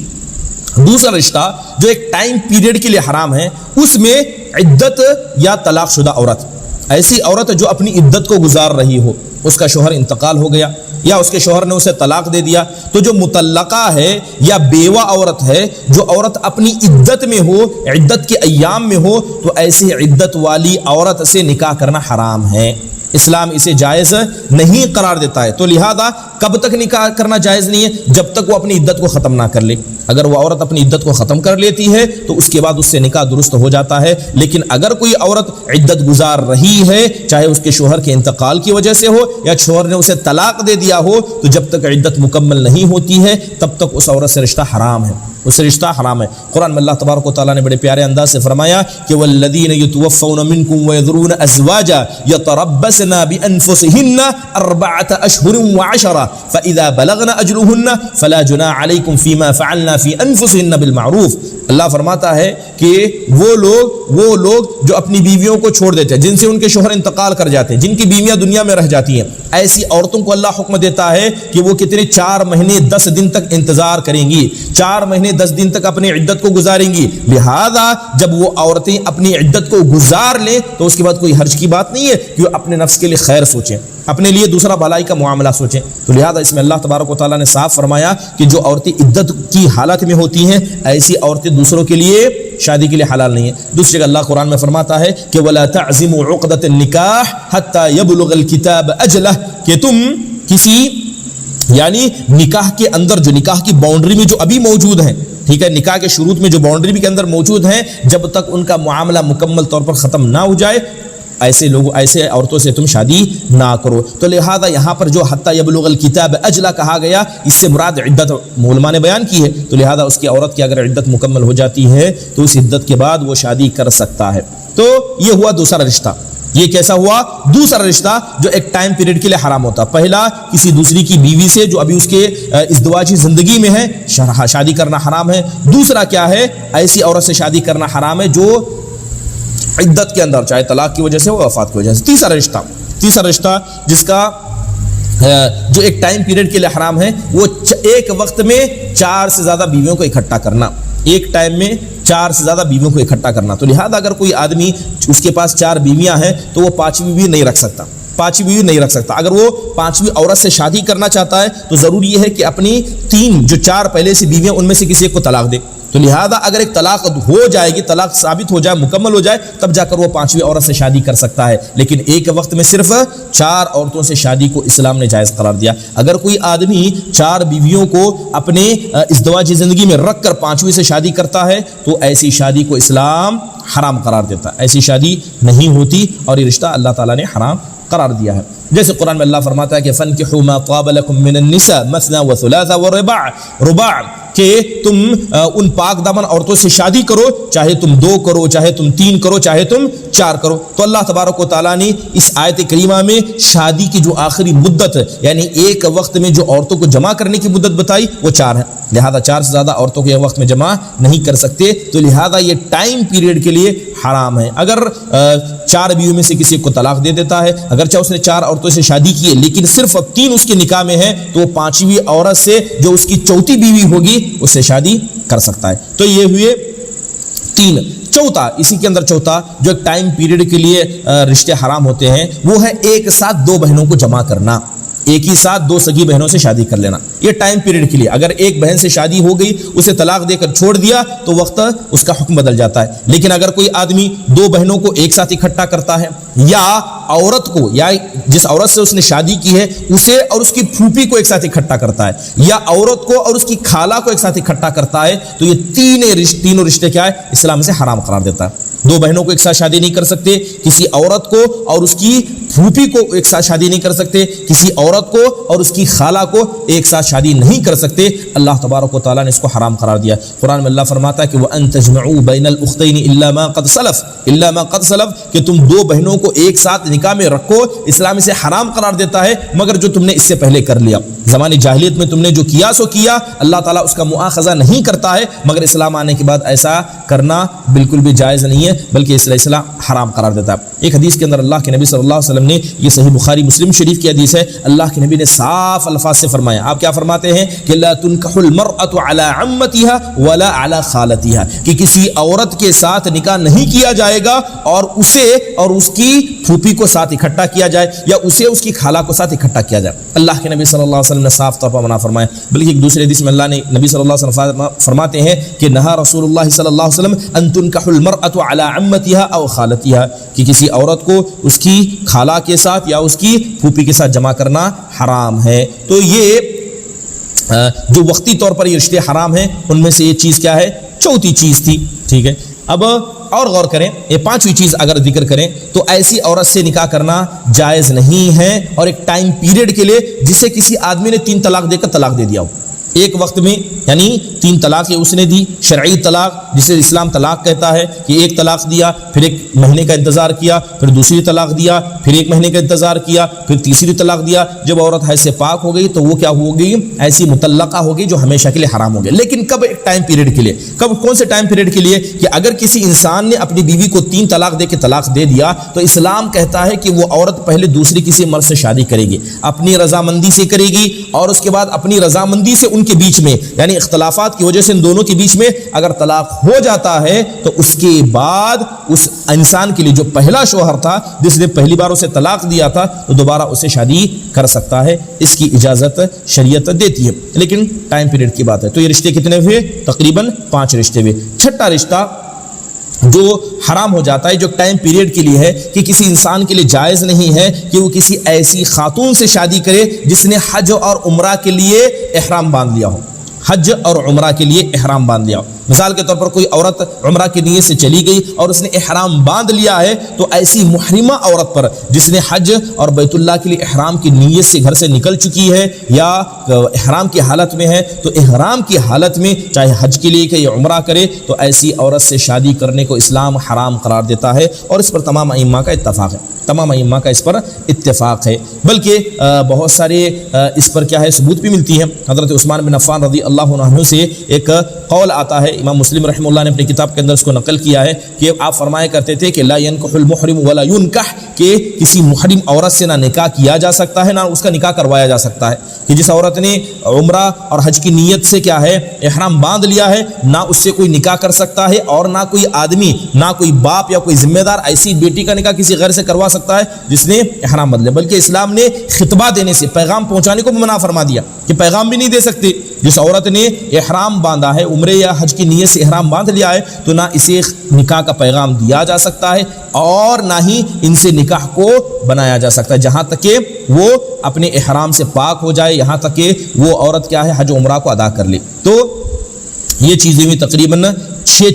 دوسرا رشتہ جو ایک ٹائم پیریڈ کے لیے حرام ہے، اس میں عدت یا طلاق شدہ عورت. ایسی عورت جو اپنی عدت کو گزار رہی ہو، اس کا شوہر انتقال ہو گیا یا اس کے شوہر نے اسے طلاق دے دیا، تو جو مطلقہ ہے یا بیوہ عورت ہے، جو عورت اپنی عدت میں ہو، عدت کے ایام میں ہو، تو ایسی عدت والی عورت سے نکاح کرنا حرام ہے. اسلام اسے جائز نہیں قرار دیتا ہے. تو لہذا کب تک نکاح کرنا جائز نہیں ہے؟ جب تک وہ اپنی عدت کو ختم نہ کر لے. اگر وہ عورت اپنی عدت کو ختم کر لیتی ہے تو اس کے بعد اس سے نکاح درست ہو جاتا ہے. لیکن اگر کوئی عورت عدت گزار رہی ہے، چاہے اس کے شوہر کے انتقال کی وجہ سے ہو یا شوہر نے اسے طلاق دے دیا ہو، تو جب تک عدت مکمل نہیں ہوتی ہے تب تک اس عورت سے رشتہ حرام ہے، اس سے رشتہ حرام ہے. قرآن میں اللہ تبارک و تعالیٰ نے بڑے پیارے انداز سے فرمایا کہ والذین یتوفون منکم ویذرون ازواجا یتربصن بانفسہن 4 اشہر وعشرا فاذا بلغن اجلہن فلا جناح علیکم فیما فعلنا فی انفسہن بالمعروف. اللہ فرماتا ہے کہ وہ لوگ جو اپنی بیویوں کو چھوڑ دیتے ہیں، جن سے ان کے شوہر انتقال کر جاتے ہیں، جن کی بیویاں دنیا میں رہ جاتی ہیں، ایسی عورتوں کو اللہ حکم دیتا ہے کہ وہ کتنے 4 مہینے 10 دن تک انتظار کریں گی، 4 مہینے 10 دن تک اپنی عدت کو گزاریں گی. لہذا جب وہ عورتیں اپنی عدت کو گزار لیں تو اس کے بعد کوئی حرج کی بات نہیں ہے کہ وہ اپنے نفس کے لیے خیر سوچیں، اپنے لیے دوسرا بھلائی کا معاملہ سوچیں. تو لہذا اس میں اللہ تبارک و تعالیٰ نے صاف فرمایا کہ جو عورتیں عدت کی حالت میں ہوتی ہیں، ایسی عورتیں دوسروں کے لیے شادی کے لیے حلال نہیں ہے. دوسرے کا اللہ قرآن میں فرماتا ہے کہ وَلَا تَعْزِمُوا عُقْدَةَ النِّكَاحِ حَتَّى يَبْلُغَ الْكِتَابَ أَجْلَهُ، کہ تم کسی یعنی نکاح کے اندر جو نکاح کی باؤنڈری میں جو ابھی موجود ہیں، ٹھیک ہے، نکاح کے شروط میں جو باؤنڈری بھی کے اندر موجود ہیں، جب تک ان کا معاملہ مکمل طور پر ختم نہ ہو جائے ایسے عورتوں سے تم شادی نہ کرو. تو لہذا یہاں پر جو حتی یبلغ الکتاب اجلا کہا گیا، اس سے مراد عدت علماء نے بیان کی ہے. تو لہذا اس کی عورت کی اگر عدت مکمل ہو جاتی ہے تو اس عدت کے بعد وہ شادی کر سکتا ہے. تو یہ ہوا دوسرا رشتہ. یہ کیسا ہوا؟ دوسرا رشتہ جو ایک ٹائم پیریڈ کے لیے حرام ہوتا. پہلا کسی دوسری کی بیوی سے جو ابھی اس کے ازدواجی زندگی میں ہے شادی کرنا حرام ہے. دوسرا کیا ہے؟ ایسی عورت سے شادی کرنا حرام ہے جو عدت کے اندر، چاہے طلاق کی وجہ سے ہو، وفات کی وجہ سے. تیسرا رشتہ جس کا جو ایک ٹائم پیریڈ کے لیے حرام ہے، وہ ایک وقت میں 4 سے زیادہ بیویوں کو اکٹھا کرنا. ایک ٹائم میں 4 سے زیادہ بیویوں کو اکٹھا کرنا. تو لہذا اگر کوئی آدمی اس کے پاس 4 بیویاں ہیں تو وہ 5ویں بیوی نہیں رکھ سکتا. پانچویں بیوی نہیں رکھ سکتا. اگر وہ پانچویں عورت سے شادی کرنا چاہتا ہے تو ضروری یہ ہے کہ اپنی جو چار پہلے سے بیویاں ان میں سے کسی ایک کو طلاق دے. تو لہذا اگر ایک طلاق ہو جائے گی, طلاق ثابت ہو جائے, مکمل ہو جائے, تب جا کر وہ پانچویں عورت سے شادی کر سکتا ہے. لیکن ایک وقت میں صرف چار عورتوں سے شادی کو اسلام نے جائز قرار دیا. اگر کوئی آدمی چار بیویوں کو اپنے ازدواجی زندگی میں رکھ کر پانچویں سے شادی کرتا ہے تو ایسی شادی کو اسلام حرام قرار دیتا ہے. ایسی شادی نہیں ہوتی اور یہ رشتہ اللہ تعالیٰ نے حرام قرار دیا ہے. جیسے قرآن میں اللہ فرماتا ہے کہ فَانْكِحُوا مَا طَابَ لَكُم مِّنَ النِّسَاءِ مَثْنَىٰ وَثُلَاثَ وَرُبَاعَ کہ تم ان پاک دامن عورتوں سے شادی کرو, چاہے تم 2 کرو, چاہے تم 3 کرو, چاہے تم 4 کرو. تو اللہ تبارک و تعالیٰ نے اس آیت کریمہ میں شادی کی جو آخری مدت یعنی ایک وقت میں جو عورتوں کو جمع کرنے کی مدت بتائی وہ 4 ہے. لہذا 4 سے زیادہ عورتوں کو ایک وقت میں جمع نہیں کر سکتے. تو لہذا یہ ٹائم پیریڈ کے لیے حرام ہے. اگر 4 بیویوں میں سے کسی کو طلاق دے دیتا ہے, اگرچہ اس نے 4 عورتوں سے شادی کی ہے لیکن صرف اب 3 اس کے نکاح میں ہیں, تو وہ 5ویں عورت سے جو اس کی 4تھی بیوی ہوگی اس سے شادی کر سکتا ہے. تو یہ ہوئے 3. چوتھا, اسی کے اندر چوتھا جو ایک ٹائم پیریڈ کے لیے رشتے حرام ہوتے ہیں وہ ہے ایک ساتھ 2 بہنوں کو جمع کرنا. ایک ہی ساتھ 2 سگی بہنوں سے شادی کر لینا, یہ ٹائم پیریڈ کے لیے. اگر ایک بہن سے شادی ہو گئی, اسے طلاق دے کر چھوڑ دیا تو وقت اس کا حکم بدل جاتا ہے. لیکن اگر کوئی آدمی 2 بہنوں کو ایک ساتھ اکٹھا کرتا ہے, یا عورت کو یا جس عورت سے اس نے شادی کی ہے اسے اور اس کی پھوپھی کو ایک ساتھ اکٹھا کرتا ہے, یا عورت کو اور اس کی خالہ کو ایک ساتھ اکٹھا کرتا ہے, تو یہ تینوں رشتے کیا ہے اسلام سے حرام قرار دیتا ہے. 2 بہنوں کو ایک ساتھ شادی نہیں کر سکتے, کسی عورت کو اور اس کی پھوپھی کو ایک ساتھ شادی نہیں کر سکتے, کسی عورت کو اور اس کی خالہ کو ایک ساتھ شادی نہیں کر سکتے. اللہ تبارک و تعالیٰ نے اس کو حرام قرار دیا. قرآن میں اللہ فرماتا ہے کہ وَأَن تَجْمَعُوا بَيْنَ الْأُخْتَيْنِ إِلَّا مَا قَدْ سَلَفَ کہ تم 2 بہنوں کو ایک ساتھ نکاح میں رکھو, اسلام اسے حرام قرار دیتا ہے مگر جو تم نے اس سے پہلے کر لیا. زمانے جاہلیت میں تم نے جو کیا سو کیا, اللہ تعالیٰ اس کا مؤاخذہ نہیں کرتا ہے, مگر اسلام آنے کے بعد ایسا کرنا بالکل بھی جائز نہیں ہے بلکہ اسلام حرام قرار دیتا ہے. ایک حدیث کے اندر اللہ کے نبی صلی اللہ علیہ وسلم نے, یہ صحیح بخاری مسلم شریف کی حدیث ہے, اللہ کے نبی نے صاف الفاظ سے فرمایا. آپ کیا فرماتے ہیں کہ لا تنکح المرأة على عمتها ولا على خالتها کہ کسی عورت کے ساتھ نکاح نہیں کیا جائے گا اور اسے اور اس کی پھوپھی کو ساتھ اکٹھا کیا جائے, یا اسے اس کی خالہ کو ساتھ اکٹھا کیا جائے. اللہ کے نبی صلی اللہ علیہ وسلم نے صاف طور پر منع فرمایا. بلکہ ایک دوسرے حدیث میں اللہ نے نبی صلی اللہ علیہ وسلم فرماتے ہیں کہ نہا رسول اللہ صلی اللہ علیہ وسلم ان تنکح المرأة على عمتها او خالتها کہ کسی عورت کو اس کی خالہ کے ساتھ یا اس کی پھوپھی کے ساتھ جمع کرنا حرام ہے. تو یہ جو وقتی طور پر یہ رشتے حرام ہیں ان میں سے یہ چیز کیا ہے, چوتھی چیز تھی. ٹھیک ہے, اب اور غور کریں, یہ 5ویں چیز اگر ذکر کریں تو ایسی عورت سے نکاح کرنا جائز نہیں ہے اور ایک ٹائم پیریڈ کے لیے جسے کسی آدمی نے 3 طلاق دے کر طلاق دے دیا ہو ایک وقت میں, یعنی 3 طلاق اس نے دی, شرعی طلاق جسے اسلام طلاق کہتا ہے کہ ایک طلاق دیا, پھر 1 مہینے کا انتظار کیا, پھر دوسری طلاق دیا, پھر 1 مہینے کا انتظار کیا, پھر تیسری طلاق دیا. جب عورت حیض سے پاک ہو گئی تو وہ کیا ہو گئی, ایسی مطلقہ ہو گئی جو ہمیشہ کے لیے حرام ہو گئی. لیکن کب ایک ٹائم پیریڈ کے لیے, کون سے ٹائم پیریڈ کے لیے کہ اگر کسی انسان نے اپنی بیوی کو 3 طلاق دے کے طلاق دے دیا تو اسلام کہتا ہے کہ وہ عورت پہلے دوسری کسی مرد سے شادی کرے گی, اپنی رضامندی سے کرے گی, اور اس کے بعد اپنی رضامندی سے ان کے بیچ میں یعنی اختلافات کی وجہ سے ان دونوں کے بیچ میں اگر طلاق ہو جاتا ہے تو اس کے بعد اس انسان کے لیے جو پہلا شوہر تھا جس نے پہلی بار اسے طلاق دیا تھا تو دوبارہ اسے شادی کر سکتا ہے. اس کی اجازت شریعت دیتی ہے, لیکن ٹائم پیریڈ کی بات ہے. تو یہ رشتے کتنے ہوئے, تقریباً 5 رشتے ہوئے. 6واں رشتہ جو حرام ہو جاتا ہے جو ٹائم پیریڈ کے لیے ہے کہ کسی انسان کے لیے جائز نہیں ہے کہ وہ کسی ایسی خاتون سے شادی کرے جس نے حج اور عمرہ کے لیے احرام باندھ لیا ہو, حج اور عمرہ کے لیے احرام باندھ لیا ہو. مثال کے طور پر کوئی عورت عمرہ کی نیت سے چلی گئی اور اس نے احرام باندھ لیا ہے, تو ایسی محرمہ عورت پر جس نے حج اور بیت اللہ کے لیے احرام کی نیت سے گھر سے نکل چکی ہے یا احرام کی حالت میں ہے, تو احرام کی حالت میں چاہے حج کے لیے کہ یا عمرہ کرے تو ایسی عورت سے شادی کرنے کو اسلام حرام قرار دیتا ہے. اور اس پر تمام ائمہ کا اتفاق ہے, تمام ائمہ کا اس پر اتفاق ہے. بلکہ بہت سارے اس پر کیا ہے ثبوت بھی ملتی ہے. حضرت عثمان بن عفان رضی اللہ عنہ سے ایک قول آتا ہے, امام مسلم رحمہ اللہ نے اپنی کتاب کے اندر اس کو نقل کیا ہے کہ آپ فرمایا کرتے تھے کہ لا ينكح المحرم ولا ينكح، کہ کسی محرم عورت سے نہ نکاح کیا جا سکتا ہے نہ اس کا نکاح کروایا جا سکتا ہے، کہ جس عورت نے عمرہ اور حج کی نیت سے کیا ہے احرام باندھ لیا ہے، نہ اس سے کوئی نکاح کر سکتا ہے، اور نہ کوئی آدمی، نہ کوئی باپ یا کوئی ذمہ دار ایسی بیٹی کا نکاح کسی غیر سے کروا سکتا ہے جس نے احرام باندھ لیا، بلکہ اسلام نے خطبہ دینے سے، پیغام پہنچانے کو بھی منع فرما دیا کہ پیغام بھی نہیں دے سکتے۔ جس عورت نے احرام باندھا ہے، عمرے یا حج کی نیت سے احرام باندھ لیا ہے، تو نہ اسے نکاح کا پیغام دیا جا سکتا ہے اور نہ ہی ان سے نکاح کو بنایا جا سکتا ہے، جہاں تک کہ وہ اپنے احرام سے پاک ہو جائے، یہاں تک کہ وہ عورت کیا ہے حج عمرہ کو ادا کر لے۔ تو یہ چیزیں ہوئی تقریباً چھ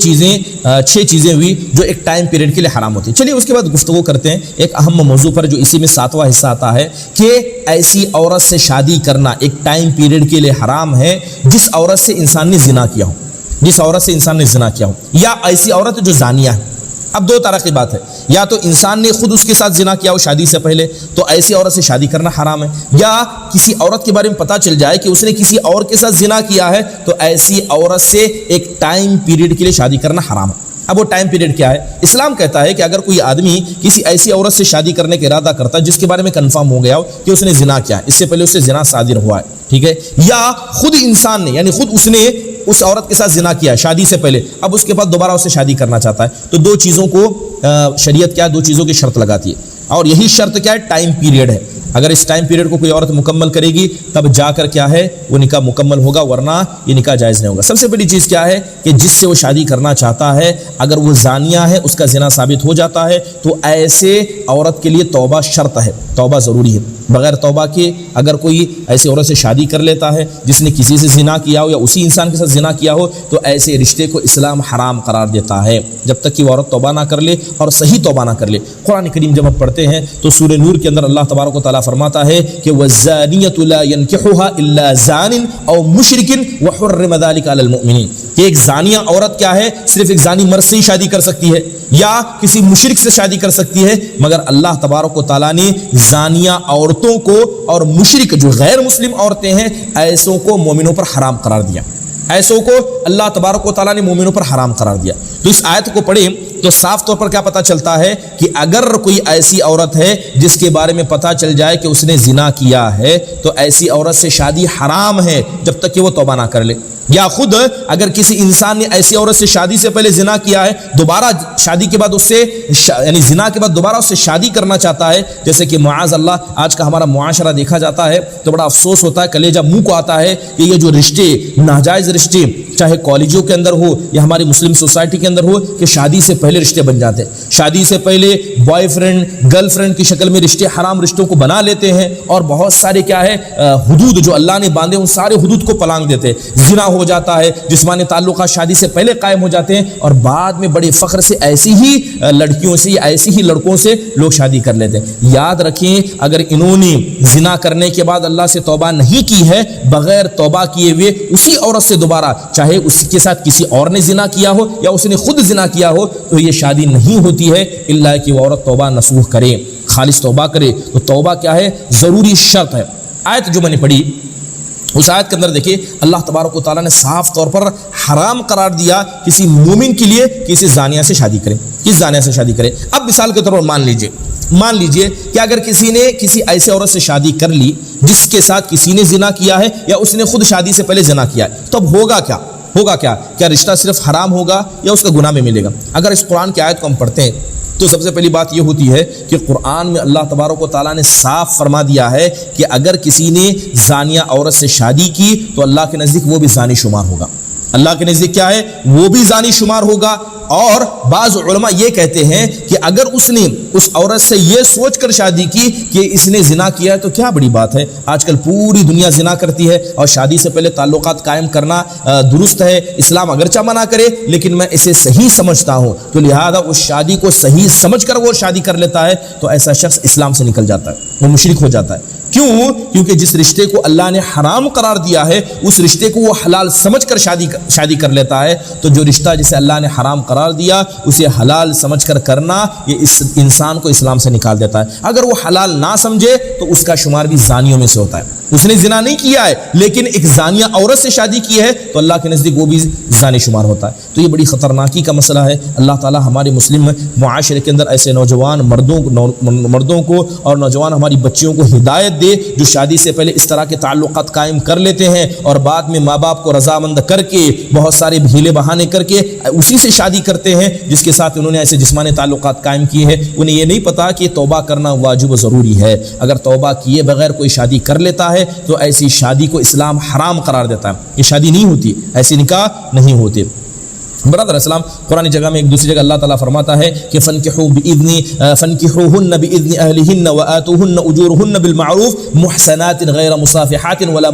چیزیں ہوئی جو ایک ٹائم پیریڈ کے لیے حرام ہوتی ہیں۔ چلیے اس کے بعد گفتگو کرتے ہیں ایک اہم موضوع پر جو اسی میں 7واں حصہ آتا ہے کہ ایسی عورت سے شادی کرنا ایک ٹائم پیریڈ کے لیے حرام ہے جس عورت سے انسان نے زنا کیا ہو، جس عورت سے انسان نے زنا کیا ہو، یا ایسی عورت جو زانیہ ہے۔ اب دو طرح کی بات ہے، یا تو انسان نے خود اس کے ساتھ زنا کیا ہو شادی سے پہلے تو ایسی عورت سے شادی کرنا حرام ہے، یا کسی عورت کے بارے میں پتہ چل جائے کہ اس نے کسی اور کے ساتھ زنا کیا ہے تو ایسی عورت سے ایک ٹائم پیریڈ کے لیے شادی کرنا حرام ہے۔ اب وہ ٹائم پیریڈ کیا ہے؟ اسلام کہتا ہے کہ اگر کوئی آدمی کسی ایسی عورت سے شادی کرنے کا ارادہ کرتا ہے جس کے بارے میں کنفرم ہو گیا ہو کہ اس نے زنا کیا ہے، اس سے پہلے اس سے زنا صادر ہوا ہے، ٹھیک ہے، یا خود انسان نے یعنی خود اس نے اس عورت کے ساتھ زنا کیا ہے شادی سے پہلے، اب اس کے بعد دوبارہ اس سے شادی کرنا چاہتا ہے، تو دو چیزوں کو شریعت کیا دو چیزوں کی شرط لگاتی ہے، اور یہی شرط کیا ہے؟ ٹائم پیریڈ ہے۔ اگر اس ٹائم پیریڈ کو کوئی عورت مکمل کرے گی تب جا کر کیا ہے وہ نکاح مکمل ہوگا، ورنہ یہ نکاح جائز نہیں ہوگا۔ سب سے بڑی چیز کیا ہے کہ جس سے وہ شادی کرنا چاہتا ہے اگر وہ زانیہ ہے، اس کا زنا ثابت ہو جاتا ہے تو ایسے عورت کے لیے توبہ شرط ہے، توبہ ضروری ہے۔ بغیر توبہ کے اگر کوئی ایسی عورت سے شادی کر لیتا ہے جس نے کسی سے زنا کیا ہو یا اسی انسان کے ساتھ زنا کیا ہو تو ایسے رشتے کو اسلام حرام قرار دیتا ہے جب تک کہ وہ عورت توبہ نہ کر لے اور صحیح توبہ نہ کر لے۔ قرآن کریم جب ہم پڑھتے ہیں تو سورہ نور کے اندر اللہ تبارک و تعالیٰ فرماتا ہے کہ وَالزَّانِيَةُ لَا يَنْكِحُهَا إِلَّا زَانٍ أَوْ مُشْرِكٍ وَحُرِّمَ ذَلِكَ عَلَى الْمُؤْمِنِينَ، کہ ایک زانیہ عورت کیا ہے صرف ایک زانی مرد سے ہی شادی کر سکتی ہے یا کسی مشرک سے شادی کر سکتی ہے، مگر اللہ تبارک و تعالیٰ نے زانیہ عورتوں کو اور مشرک جو غیر مسلم عورتیں ہیں ایسوں کو مومنوں پر حرام قرار دیا، ایسوں کو اللہ تبارک و تعالیٰ نے مومنوں پر حرام قرار دیا۔ تو اس آیت کو پڑھیں تو صاف طور پر کیا پتہ چلتا ہے کہ اگر کوئی ایسی عورت ہے جس کے بارے میں پتہ چل جائے کہ اس نے زنا کیا ہے تو ایسی عورت سے شادی حرام ہے جب تک کہ وہ توبہ نہ کر لے، یا خود اگر کسی انسان نے ایسی عورت سے شادی سے پہلے زنا کیا ہے دوبارہ شادی کے بعد اس سے یعنی زنا کے بعد دوبارہ اس سے شادی کرنا چاہتا ہے، جیسے کہ معاذ اللہ آج کا ہمارا معاشرہ دیکھا جاتا ہے تو بڑا افسوس ہوتا ہے، کلیجہ منہ کو آتا ہے کہ یہ جو رشتے ناجائز رشتے چاہے کالجوں کے اندر ہو یا ہماری مسلم سوسائٹی کے اندر ہو کہ شادی سے پہلے رشتے بن جاتے ہیں، شادی سے پہلے بوائے فرینڈ گرل فرینڈ کی شکل میں رشتے حرام رشتوں کو بنا لیتے ہیں اور بہت سارے کیا ہے حدود جو اللہ نے باندھے ان سارے حدود کو پلانگ دیتے ہیں، زنا ہو جاتا ہے، جسمانی تعلقات شادی سے پہلے قائم ہو جاتے ہیں اور بعد میں بڑے فخر سے ایسی ہی لڑکیوں سے یا ایسی ہی لڑکوں سے لوگ شادی کر لیتے ہیں۔ یاد رکھیں اگر انہوں نے زنا کرنے کے بعد اللہ سے توبہ نہیں کی ہے، بغیر توبہ کیے ہوئے اسی عورت سے دوبارہ چاہے اس کے ساتھ کسی اور نے زنا کیا ہو یا اس نے خود زنا کیا ہو تو یہ شادی نہیں ہوتی ہے الا کہ وہ عورت توبہ نصوح کرے، خالص توبہ کرے۔ تو توبہ کیا ہے؟ ضروری شرط ہے۔ آیت جو میں نے پڑھی اس آیت کے اندر دیکھیے اللہ تبارک و تعالیٰ نے صاف طور پر حرام قرار دیا کسی مومن کے لیے کسی زانیہ سے شادی کرے، کس زانیہ سے شادی کرے۔ اب مثال کے طور پر مان لیجئے کہ اگر کسی نے کسی ایسے عورت سے شادی کر لی جس کے ساتھ کسی نے زنا کیا ہے یا اس نے خود شادی سے پہلے زنا کیا ہے، تو اب ہوگا کیا رشتہ صرف حرام ہوگا یا اس کا گناہ میں ملے گا؟ اگر اس قرآن کی آیت کو ہم پڑھتے ہیں تو سب سے پہلی بات یہ ہوتی ہے کہ قرآن میں اللہ تبارک و تعالیٰ نے صاف فرما دیا ہے کہ اگر کسی نے زانیہ عورت سے شادی کی تو اللہ کے نزدیک وہ بھی زانی شمار ہوگا، اللہ کے نزدیک کیا ہے وہ بھی زانی شمار ہوگا۔ اور بعض علماء یہ کہتے ہیں کہ اگر اس نے اس عورت سے یہ سوچ کر شادی کی کہ اس نے زنا کیا ہے تو کیا بڑی بات ہے، آج کل پوری دنیا زنا کرتی ہے اور شادی سے پہلے تعلقات قائم کرنا درست ہے، اسلام اگرچہ منع کرے لیکن میں اسے صحیح سمجھتا ہوں، تو لہذا اس شادی کو صحیح سمجھ کر وہ شادی کر لیتا ہے تو ایسا شخص اسلام سے نکل جاتا ہے، وہ مشرک ہو جاتا ہے۔ کیوں؟ کیونکہ جس رشتے کو اللہ نے حرام قرار دیا ہے اس رشتے کو وہ حلال سمجھ کر شادی کر لیتا ہے، تو جو رشتہ جسے اللہ نے حرام قرار دیا اسے حلال سمجھ کر کرنا یہ اس انسان کو اسلام سے نکال دیتا ہے۔ اگر وہ حلال نہ سمجھے تو اس کا شمار بھی زانیوں میں سے ہوتا ہے۔ اس نے زنا نہیں کیا ہے لیکن ایک زانیہ عورت سے شادی کی ہے تو اللہ کے نزدیک وہ بھی زانی شمار ہوتا ہے. تو یہ بڑی خطرناکی کا مسئلہ ہے. اللہ تعالی ہمارے مسلم معاشرے کے اندر ایسے نوجوان مردوں کو اور نوجوان ہماری بچیوں کو ہدایت دے جو شادی سے پہلے اس طرح کے تعلقات قائم کر لیتے ہیں اور بعد میں ماں باپ کو رضامند کر کے بہت سارے ہیلے بہانے کر کے اسی سے شادی کرتے ہیں جس کے ساتھ انہوں نے ایسے جسمانی تعلقات قائم کیے ہیں. انہیں یہ نہیں پتا کہ توبہ کرنا واجب و ضروری ہے. اگر توبہ کیے بغیر کوئی شادی کر لیتا ہے تو ایسی شادی کو اسلام حرام قرار دیتا ہے. یہ شادی نہیں ہوتی, ایسی نکاح نہیں ہوتے. برادر اسلام, قرآن جگہ میں ایک دوسری جگہ اللہ تعالیٰ فرماتا ہے کہ فَانْكِحُوهُنَّ بِإِذْنِ أَهْلِهِنَّ وَآتُوهُنَّ أُجُورُهُنَّ بِالْمَعْرُوفِ مُحْصَنَاتٍ غَيْرَ مُصَافِحَاتٍ وَلَا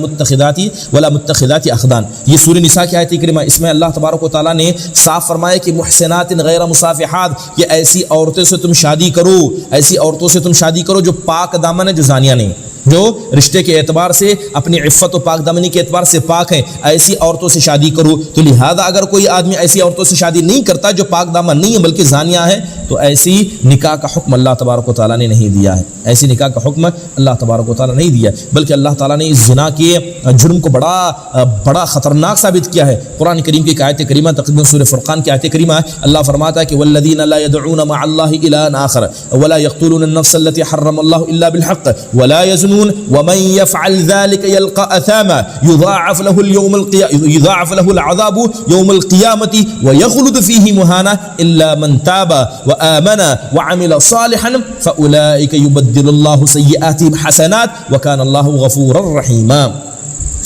مُتَّخِذَاتِ أَخْدَانٍ. یہ سورہ نساء کی آیت کریمہ, اس میں اللہ تبارک و تعالیٰ نے صاف فرمایا کہ محسنات غیر مصافحات, کہ ایسی عورتوں سے تم شادی کرو, ایسی عورتوں سے تم شادی کرو جو پاک دامن ہے, جو زانیہ نہیں, جو رشتے کے اعتبار سے اپنی عفت و پاک دامنی کے اعتبار سے پاک ہیں, ایسی عورتوں سے شادی کرو. تو لہذا اگر کوئی آدمی ایسی عورتوں سے شادی نہیں کرتا جو پاک دامن نہیں ہے بلکہ زانیہ ہے, تو ایسی نکاح کا حکم اللہ تبارک و تعالیٰ نے نہیں دیا ہے. ایسی نکاح کا حکم اللہ تبارک و تعالیٰ نہیں دیا, بلکہ اللہ تعالیٰ نے اس زنا کے جرم کو بڑا خطرناک ثابت کیا ہے. قرآن کریم کی آیت کریمہ تقریباً سورہ فرقان کی آیت کریمہ ہے, اللہ فرماتا ہے کہ والذین لا يدعون مع اللہ الہا آخر ولا يقتلون النفس التي حرم اللہ الا بالحق ولا يزنون ومن يفعل ذلك يلقى أثاما يضاعف له العذاب يوم القيامة ويخلد فيه مهانا إلا من تاب وآمن وعمل صالحا فأولئك يبدل الله سيئاتهم حسنات وكان الله غفورا رحيما.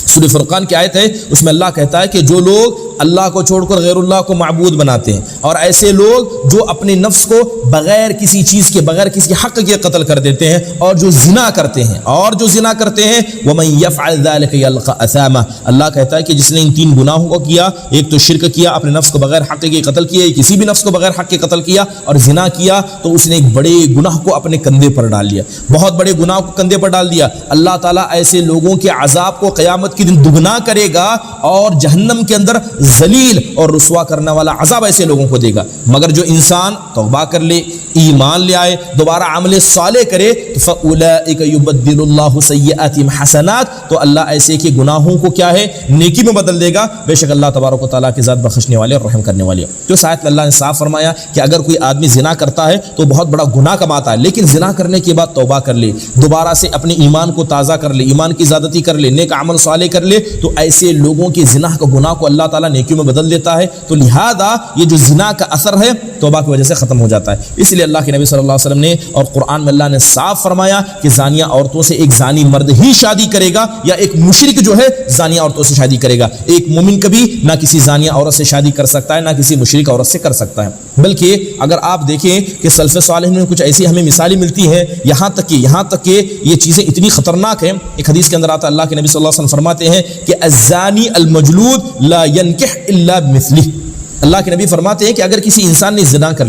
سورہ فرقان کی آیت ہے, اس میں اللہ کہتا ہے کہ جو لوگ اللہ کو چھوڑ کر غیر اللہ کو معبود بناتے ہیں اور ایسے لوگ جو اپنے نفس کو بغیر کسی چیز کے, بغیر کسی حق کے قتل کر دیتے ہیں, اور جو زنا کرتے ہیں وَمَن يَفْعَلْ ذَلِكَ يَلْقَ أَثَامًا, اللہ کہتا ہے کہ جس نے ان 3 گناہوں کو کیا, ایک تو شرک کیا, اپنے نفس کو بغیر حق کے قتل کیا, کسی بھی نفس کو بغیر حق کے قتل کیا, اور زنا کیا, تو اس نے ایک بڑے گناہ کو اپنے کندھے پر ڈال لیا, بہت بڑے گناہ کو کندھے پر ڈال دیا. اللہ تعالیٰ ایسے لوگوں کے عذاب کو قیامت کے دن دگنا کرے گا اور جہنم کے اندر ذلیل اور رسوا کرنے والا عذاب ایسے لوگوں کو دے گا. مگر جو انسان توبہ کر لے, ایمان لے آئے, دوبارہ عمل صالح کرے, فَأُولَئِكَ يُبَدِّلُ اللَّهُ سَيِّئَاتِهِمْ حَسَنَات, تو اللہ ایسے کے گناہوں کو کیا ہے, نیکی میں بدل دے گا. بے شک اللہ تبارک و تعالیٰ کی ذات بخشنے والے اور رحم کرنے والے. جو آیت میں اللہ نے صاف فرمایا کہ اگر کوئی آدمی زنا کرتا ہے تو بہت بڑا گناہ کماتا ہے, لیکن زنا کرنے کے بعد توبہ کر لے, دوبارہ سے اپنے ایمان کو تازہ کر لے, ایمان کی زیادتی کر لے, نیک عمل صالح کر لے, تو ایسے لوگوں کے زنا کا گناہ کو اللہ تعالیٰ نیکیوں میں بدل دیتا ہے. تو لہذا یہ جو زنا کا اثر ہے توبہ کی وجہ سے ختم ہو جاتا ہے. اس لیے اللہ کے نبی صلی اللہ علیہ وسلم نے اور قرآن میں اللہ نے صاف فرمایا کہ زانیہ عورتوں سے ایک زانی مرد ہی شادی کرے گا, یا ایک مشرک جو ہے زانیہ عورتوں سے شادی کرے گا. ایک مومن کبھی نہ کسی زانیہ عورت سے شادی کر سکتا ہے, نہ کسی مشرک عورت سے کر سکتا ہے. بلکہ اگر آپ دیکھیں کہ سلف صالح میں کچھ ایسی ہمیں مثالیں ملتی ہیں, یہاں تک کہ یہ چیزیں اتنی خطرناک ہیں. ایک حدیث کے اندر آتا ہے, اللہ کے نبی صلی اللہ علیہ وسلم فرماتے ہیں کہ الزانی المجلود لا ينکح الا بمثلہ. اللہ کے نبی فرماتے ہیں کہ اگر کسی انسان نے زنا کر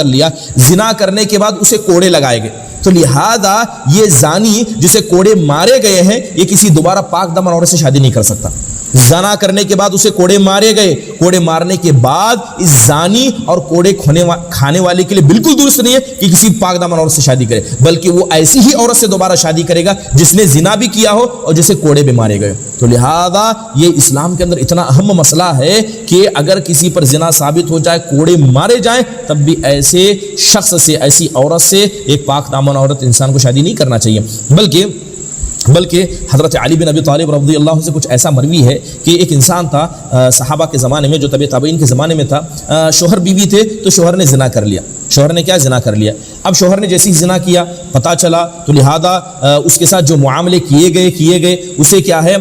لیا, زنا کرنے کے بعد اسے کوڑے لگائے گئے, تو لہذا یہ زانی جسے کوڑے مارے گئے ہیں یہ کسی دوبارہ پاک دامن عورت سے شادی نہیں کر سکتا. زنا کرنے کے بعد اسے کوڑے مارے گئے, کوڑے مارنے کے بعد اس زانی اور کوڑے کھانے والے کے لیے بالکل درست نہیں ہے کہ کسی پاک دامن عورت سے شادی کرے, بلکہ وہ ایسی ہی عورت سے دوبارہ شادی کرے گا جس نے زنا بھی کیا ہو اور جسے کوڑے بھی مارے گئے. تو لہذا یہ اسلام کے اندر اتنا اہم مسئلہ ہے کہ اگر کسی پر زنا ثابت ہو جائے, کوڑے مارے جائیں, تب بھی ایسے شخص سے, ایسی عورت سے, ایک پاک دامن عورت انسان کو شادی نہیں کرنا چاہیے. بلکہ حضرت علی بن ابی طالب رضی اللہ عنہ سے کچھ ایسا مروی ہے کہ ایک انسان تھا صحابہ کے زمانے میں, جو تابعین کے زمانے میں تھا, شوہر بیوی تھے, تو شوہر نے زنا کر لیا. زنا کر لیا. اب شوہر نے جیسی زنا کیا پتہ چلا, تو لہذا اس کے ساتھ جو معاملے کیے گئے اسے کیا ہے,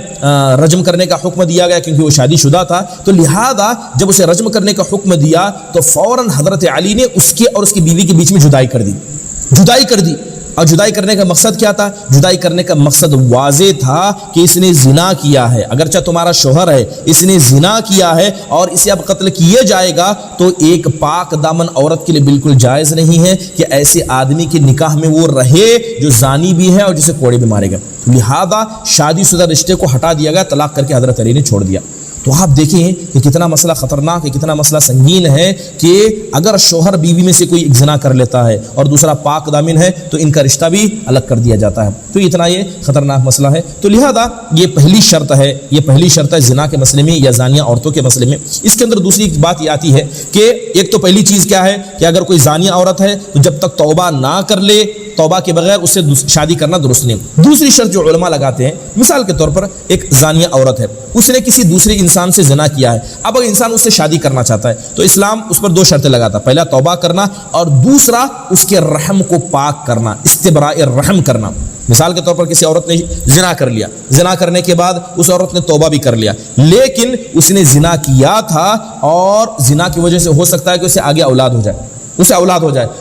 رجم کرنے کا حکم دیا گیا, کیونکہ وہ شادی شدہ تھا. تو لہذا جب اسے رجم کرنے کا حکم دیا تو فوراً حضرت علی نے اس کے اور اس کی بیوی کے بیچ میں جدائی کر دی. اور جدائی کرنے کا مقصد کیا تھا؟ جدائی کرنے کا مقصد واضح تھا کہ اس نے زنا کیا ہے, اگرچہ تمہارا شوہر ہے, اس نے زنا کیا ہے اور اسے اب قتل کیے جائے گا, تو ایک پاک دامن عورت کے لیے بالکل جائز نہیں ہے کہ ایسے آدمی کے نکاح میں وہ رہے جو زانی بھی ہے اور جسے کوڑے بھی مارے گا. لہذا شادی شدہ رشتے کو ہٹا دیا گیا, طلاق کر کے حضرت علی نے چھوڑ دیا. تو آپ دیکھیں کہ کتنا مسئلہ خطرناک ہے، کتنا مسئلہ سنگین ہے کہ اگر شوہر بیوی میں سے کوئی ایک زنا کر لیتا ہے اور دوسرا پاک دامن ہے تو ان کا رشتہ بھی الگ کر دیا جاتا ہے. تو اتنا یہ خطرناک مسئلہ ہے. تو لہذا یہ پہلی شرط ہے زنا کے مسئلے میں یا زانیہ عورتوں کے مسئلے میں. اس کے اندر دوسری بات یہ آتی ہے کہ ایک تو پہلی چیز کیا ہے کہ اگر کوئی زانیہ عورت ہے تو جب تک توبہ نہ کر لے، توبہ کے بغیر اس سے شادی کرنا درست نہیں. دوسری شرط جو علماء لگاتے ہیں، مثال کے طور پر ایک زانیہ عورت ہے، اس نے کسی دوسرے انسان سے زنا کیا ہے. اب اگر انسان اس سے شادی کرنا چاہتا ہے تو اسلام اس پر 2 شرطیں لگاتا ہے. پہلا توبہ کرنا اور دوسرا اس کے رحم کو پاک کرنا، استبراء الرحم کرنا. مثال کے طور پر کسی عورت نے زنا کر لیا، زنا کرنے کے بعد اس عورت نے توبہ بھی کر لیا، لیکن اس نے زنا کیا تھا اور زنا کی وجہ سے ہو سکتا ہے کہ اسے آگے اولاد ہو جائے.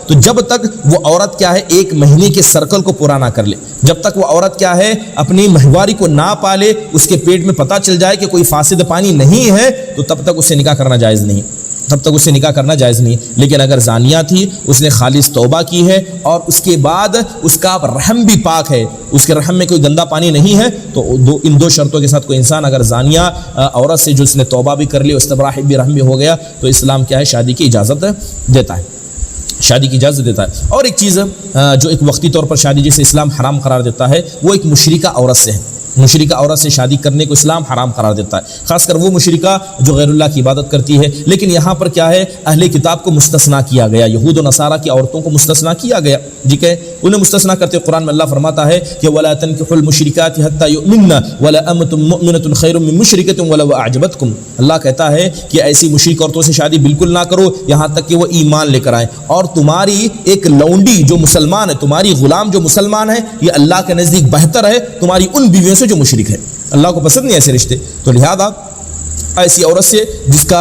تو جب تک وہ عورت کیا ہے 1 مہینے کے سرکل کو پورا نہ کر لے، جب تک وہ عورت کیا ہے اپنی مہواری کو نہ پالے، اس کے پیٹ میں پتہ چل جائے کہ کوئی فاسد پانی نہیں ہے، تو تب تک اس سے نکاح کرنا جائز نہیں. لیکن اگر زانیہ تھی، اس نے خالص توبہ کی ہے اور اس کے بعد اس کا رحم بھی پاک ہے، اس کے رحم میں کوئی گندا پانی نہیں ہے، تو ان 2 شرطوں کے ساتھ کوئی انسان اگر زانیہ عورت سے جو اس نے توبہ بھی کر لی، استبراء بھی رحم بھی ہو گیا، تو اسلام کیا ہے شادی کی اجازت دیتا ہے. اور ایک چیز جو ایک وقتی طور پر شادی جسے اسلام حرام قرار دیتا ہے، وہ ایک مشرکہ عورت سے ہے. مشرکہ عورت سے شادی کرنے کو اسلام حرام قرار دیتا ہے، خاص کر وہ مشرکہ جو غیر اللہ کی عبادت کرتی ہے. لیکن یہاں پر کیا ہے، اہل کتاب کو مستثنا کیا گیا، یہود و نصارہ کی عورتوں کو مستثنا کیا گیا. جی کہ انہیں مستثنا کرتے قرآن میں اللہ فرماتا ہے کہ وَلَا تَنكِحُوا الْمُشْرِكَاتِ حَتَّى يُؤْمِنَّ وَلَأَمَةٌ مُؤْمِنَةٌ خَيْرٌ مِّن مُشْرِكَةٍ وَلَوْ أَعْجَبَتْكُمْ. اللہ کہتا ہے کہ ایسی مشرک عورتوں سے شادی بالکل نہ کرو یہاں تک کہ وہ ایمان لے کر آئیں، اور تمہاری ایک لونڈی جو مسلمان ہے، تمہاری غلام جو مسلمان ہے، یہ اللہ کے نزدیک بہتر ہے تمہاری ان بیویوں سے جو مشرک ہے. اللہ کو پسند نہیں ایسے رشتے. تو لہذا ایسی عورت سے جس کا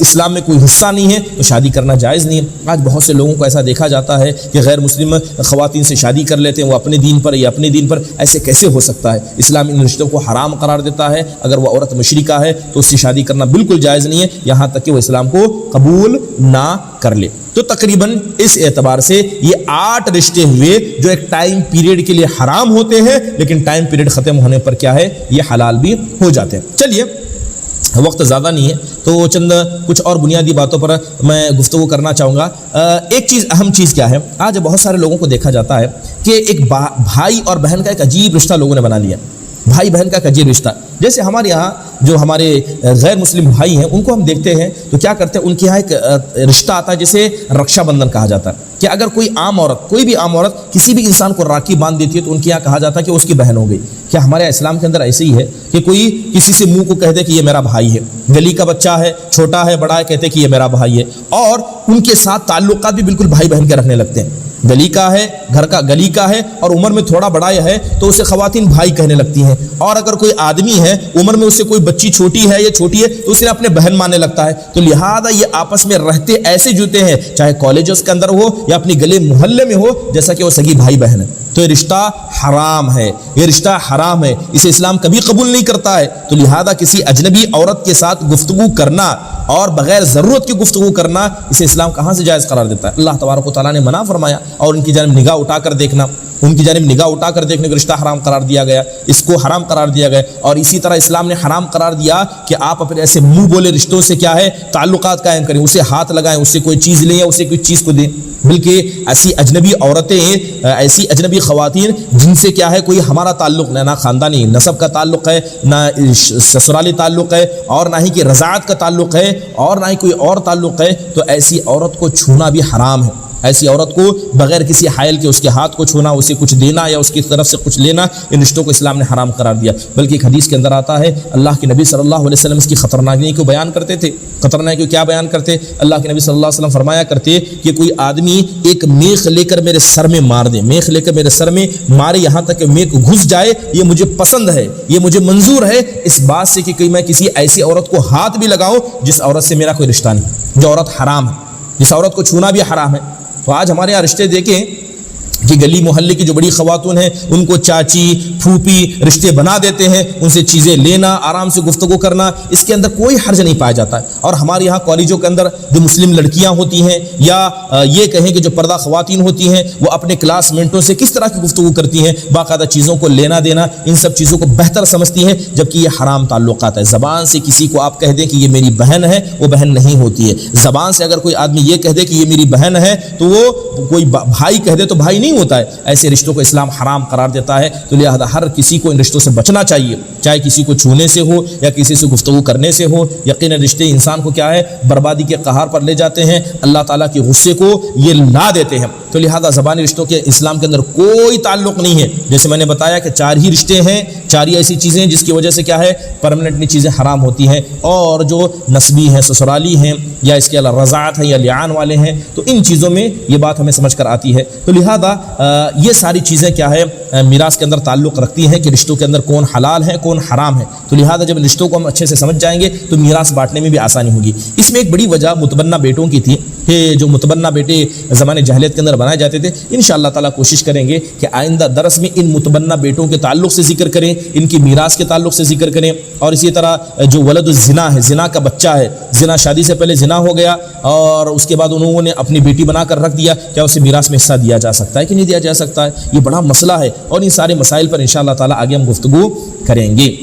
اسلام میں کوئی حصہ نہیں ہے تو شادی کرنا جائز نہیں ہے. آج بہت سے لوگوں کو ایسا دیکھا جاتا ہے کہ غیر مسلم خواتین سے شادی کر لیتے ہیں، وہ اپنے دین پر یا اپنے دین پر. ایسے کیسے ہو سکتا ہے؟ اسلام ان رشتوں کو حرام قرار دیتا ہے. اگر وہ عورت مشرکہ ہے تو اس سے شادی کرنا بالکل جائز نہیں ہے یہاں تک کہ وہ اسلام کو قبول نہ کر لے. تو تقریباً اس اعتبار سے یہ 8 رشتے ہوئے جو ایک ٹائم پیریڈ کے لیے حرام ہوتے ہیں، لیکن ٹائم پیریڈ ختم ہونے پر کیا ہے، یہ حلال بھی ہو جاتے ہیں. چلیے، وقت زیادہ نہیں ہے تو چند کچھ اور بنیادی باتوں پر میں گفتگو کرنا چاہوں گا. ایک چیز، اہم چیز کیا ہے، آج بہت سارے لوگوں کو دیکھا جاتا ہے کہ ایک بھائی اور بہن کا ایک عجیب رشتہ لوگوں نے بنا لیا. بھائی بہن کا ایک عجیب رشتہ. جیسے ہمارے یہاں جو ہمارے غیر مسلم بھائی ہیں ان کو ہم دیکھتے ہیں تو کیا کرتے ہیں، ان کے یہاں ایک رشتہ آتا ہے جسے رکشا بندھن کہا جاتا ہے. کہ اگر کوئی عام عورت، کوئی بھی عام عورت کسی بھی انسان کو راکھی باندھ دیتی ہے تو ان کے یہاں کہا جاتا ہے کہ اس کی بہن ہو گئی. کیا ہمارے اسلام کے اندر ایسے ہی ہے کہ کوئی کسی سے منہ کو کہہ دے کہ یہ میرا بھائی ہے، گلی کا بچہ ہے، چھوٹا ہے بڑا ہے، کہتے کہ یہ میرا بھائی ہے، اور ان کے ساتھ تعلقات بھی بالکل بھائی بہن کے رکھنے لگتے ہیں. گلی کا ہے، گھر کا گلی کا ہے اور عمر میں تھوڑا بڑا ہے تو اسے خواتین بھائی کہنے لگتی ہیں. اور اگر کوئی آدمی ہے عمر میں اس سے کوئی بچی چھوٹی ہے یا چھوٹی ہے تو اسے اپنے بہن ماننے لگتا ہے. تو لہذا یہ آپس میں رہتے ایسے جوتے ہیں، چاہے کالجز کے اندر ہو یا اپنے گلے محلے میں ہو، جیسا کہ وہ سگی بھائی بہن ہے. تو یہ رشتہ حرام ہے، یہ رشتہ حرام ہے، اسے اسلام کبھی قبول نہیں کرتا ہے. تو لہذا کسی اجنبی عورت کے ساتھ گفتگو کرنا اور بغیر ضرورت کی گفتگو کرنا، اسے اسلام کہاں سے جائز قرار دیتا ہے؟ اللہ تبارک و تعالیٰ نے منع فرمایا، اور ان کی جانب نگاہ اٹھا کر دیکھنا، ان کی جانب نگاہ اٹھا کر دیکھنے کا رشتہ حرام قرار دیا گیا، اس کو حرام قرار دیا گیا. اور اسی طرح اسلام نے حرام قرار دیا کہ آپ اپنے ایسے منہ بولے رشتوں سے کیا ہے تعلقات قائم کریں، اسے ہاتھ لگائیں، اس سے کوئی چیز لیں یا اسے کوئی چیز کو دیں. بلکہ ایسی اجنبی عورتیں، ایسی اجنبی خواتین جن سے کیا ہے کوئی ہمارا تعلق نہ خاندانی نسب کا تعلق ہے، نہ سسرالی تعلق ہے، اور نہ ہی کہ رضاعت کا تعلق ہے، اور نہ ہی کوئی اور تعلق ہے، تو ایسی عورت کو چھونا بھی حرام ہے. ایسی عورت کو بغیر کسی حائل کے اس کے ہاتھ کو چھونا، اسے کچھ دینا یا اس کی طرف سے کچھ لینا، ان رشتوں کو اسلام نے حرام قرار دیا. بلکہ ایک حدیث کے اندر آتا ہے، اللہ کے نبی صلی اللہ علیہ وسلم اس کی خطرناکی کو بیان کرتے تھے. خطرناکی کو کیا بیان کرتے؟ اللہ کے نبی صلی اللہ علیہ وسلم فرمایا کرتے کہ کوئی آدمی ایک میخ لے کر میرے سر میں مار دے، میخ لے کر میرے سر میں مارے یہاں تک کہ میخ گھس جائے، یہ مجھے پسند ہے، یہ مجھے منظور ہے اس بات سے کہ میں کسی ایسی عورت کو ہاتھ بھی لگاؤں جس عورت سے میرا کوئی رشتہ نہیں، جو عورت حرام ہے، جس عورت کو چھونا بھی حرام ہے. تو آج ہمارے یہاں رشتے دیکھیں کہ گلی محلے کی جو بڑی خواتون ہیں ان کو چاچی پھوپھی رشتے بنا دیتے ہیں، ان سے چیزیں لینا، آرام سے گفتگو کرنا، اس کے اندر کوئی حرج نہیں پایا جاتا ہے۔ اور ہمارے یہاں کالجوں کے اندر جو مسلم لڑکیاں ہوتی ہیں یا یہ کہیں کہ جو پردہ خواتین ہوتی ہیں، وہ اپنے کلاس میٹوں سے کس طرح کی گفتگو کرتی ہیں، باقاعدہ چیزوں کو لینا دینا، ان سب چیزوں کو بہتر سمجھتی ہیں، جبکہ یہ حرام تعلقات ہے۔ زبان سے کسی کو آپ کہہ دیں کہ یہ میری بہن ہے، وہ بہن نہیں ہوتی ہے۔ زبان سے اگر کوئی آدمی یہ کہہ دے کہ یہ میری بہن ہے تو وہ کوئی بھائی کہہ دے تو بھائی نہیں ہوتا ہے۔ ایسے رشتوں کو اسلام حرام قرار دیتا ہے، تو لہذا ہر کسی کو ان رشتوں سے بچنا چاہیے، چاہے کسی کو چھونے سے ہو یا کسی سے گفتگو کرنے سے ہو۔ یقیناً رشتے انسان کو کیا ہے، بربادی کے قہار پر لے جاتے ہیں، اللہ تعالیٰ کے غصے کو یہ لا دیتے ہیں۔ تو لہذا زبانی رشتوں کے اسلام کے اندر کوئی تعلق نہیں ہے۔ جیسے میں نے بتایا کہ 4 ہی رشتے ہیں، 4 ہی ایسی چیزیں ہیں جس کی وجہ سے کیا ہے، پرماننٹلی چیزیں حرام ہوتی ہیں، اور جو نسبی ہیں، سسرالی ہیں، یا اس کے علاوہ رضاعت ہیں یا لعان والے ہیں، تو ان چیزوں میں یہ بات ہمیں سمجھ کر آتی ہے۔ تو لہذا یہ ساری چیزیں کیا ہے، میراث کے اندر تعلق رکھتی ہیں کہ رشتوں کے اندر کون حلال ہے کون حرام ہے۔ تو لہذا جب رشتوں کو ہم اچھے سے سمجھ جائیں گے تو میراث بانٹنے میں بھی آسانی ہوگی۔ اس میں ایک بڑی وجہ متبنہ بیٹوں کی تھی کہ جو متبنہ بیٹے زمانے جاہلیت کے اندر بنائے جاتے تھے۔ انشاءاللہ تعالیٰ کوشش کریں گے کہ آئندہ درس میں ان متبنہ بیٹوں کے تعلق سے ذکر کریں، ان کی میراث کے تعلق سے ذکر کریں، اور اسی طرح جو ولد الزنا ہے، زنا کا بچہ ہے، زنا شادی سے پہلے زنا ہو گیا اور اس کے بعد انہوں نے اپنی بیٹی بنا کر رکھ دیا، کیا اسے میراث میں حصہ دیا جا سکتا ہے کہ نہیں دیا جا سکتا ہے؟ یہ بڑا مسئلہ ہے، اور ان سارے مسائل پر انشاءاللہ تعالیٰ آگے ہم گفتگو کریں گے۔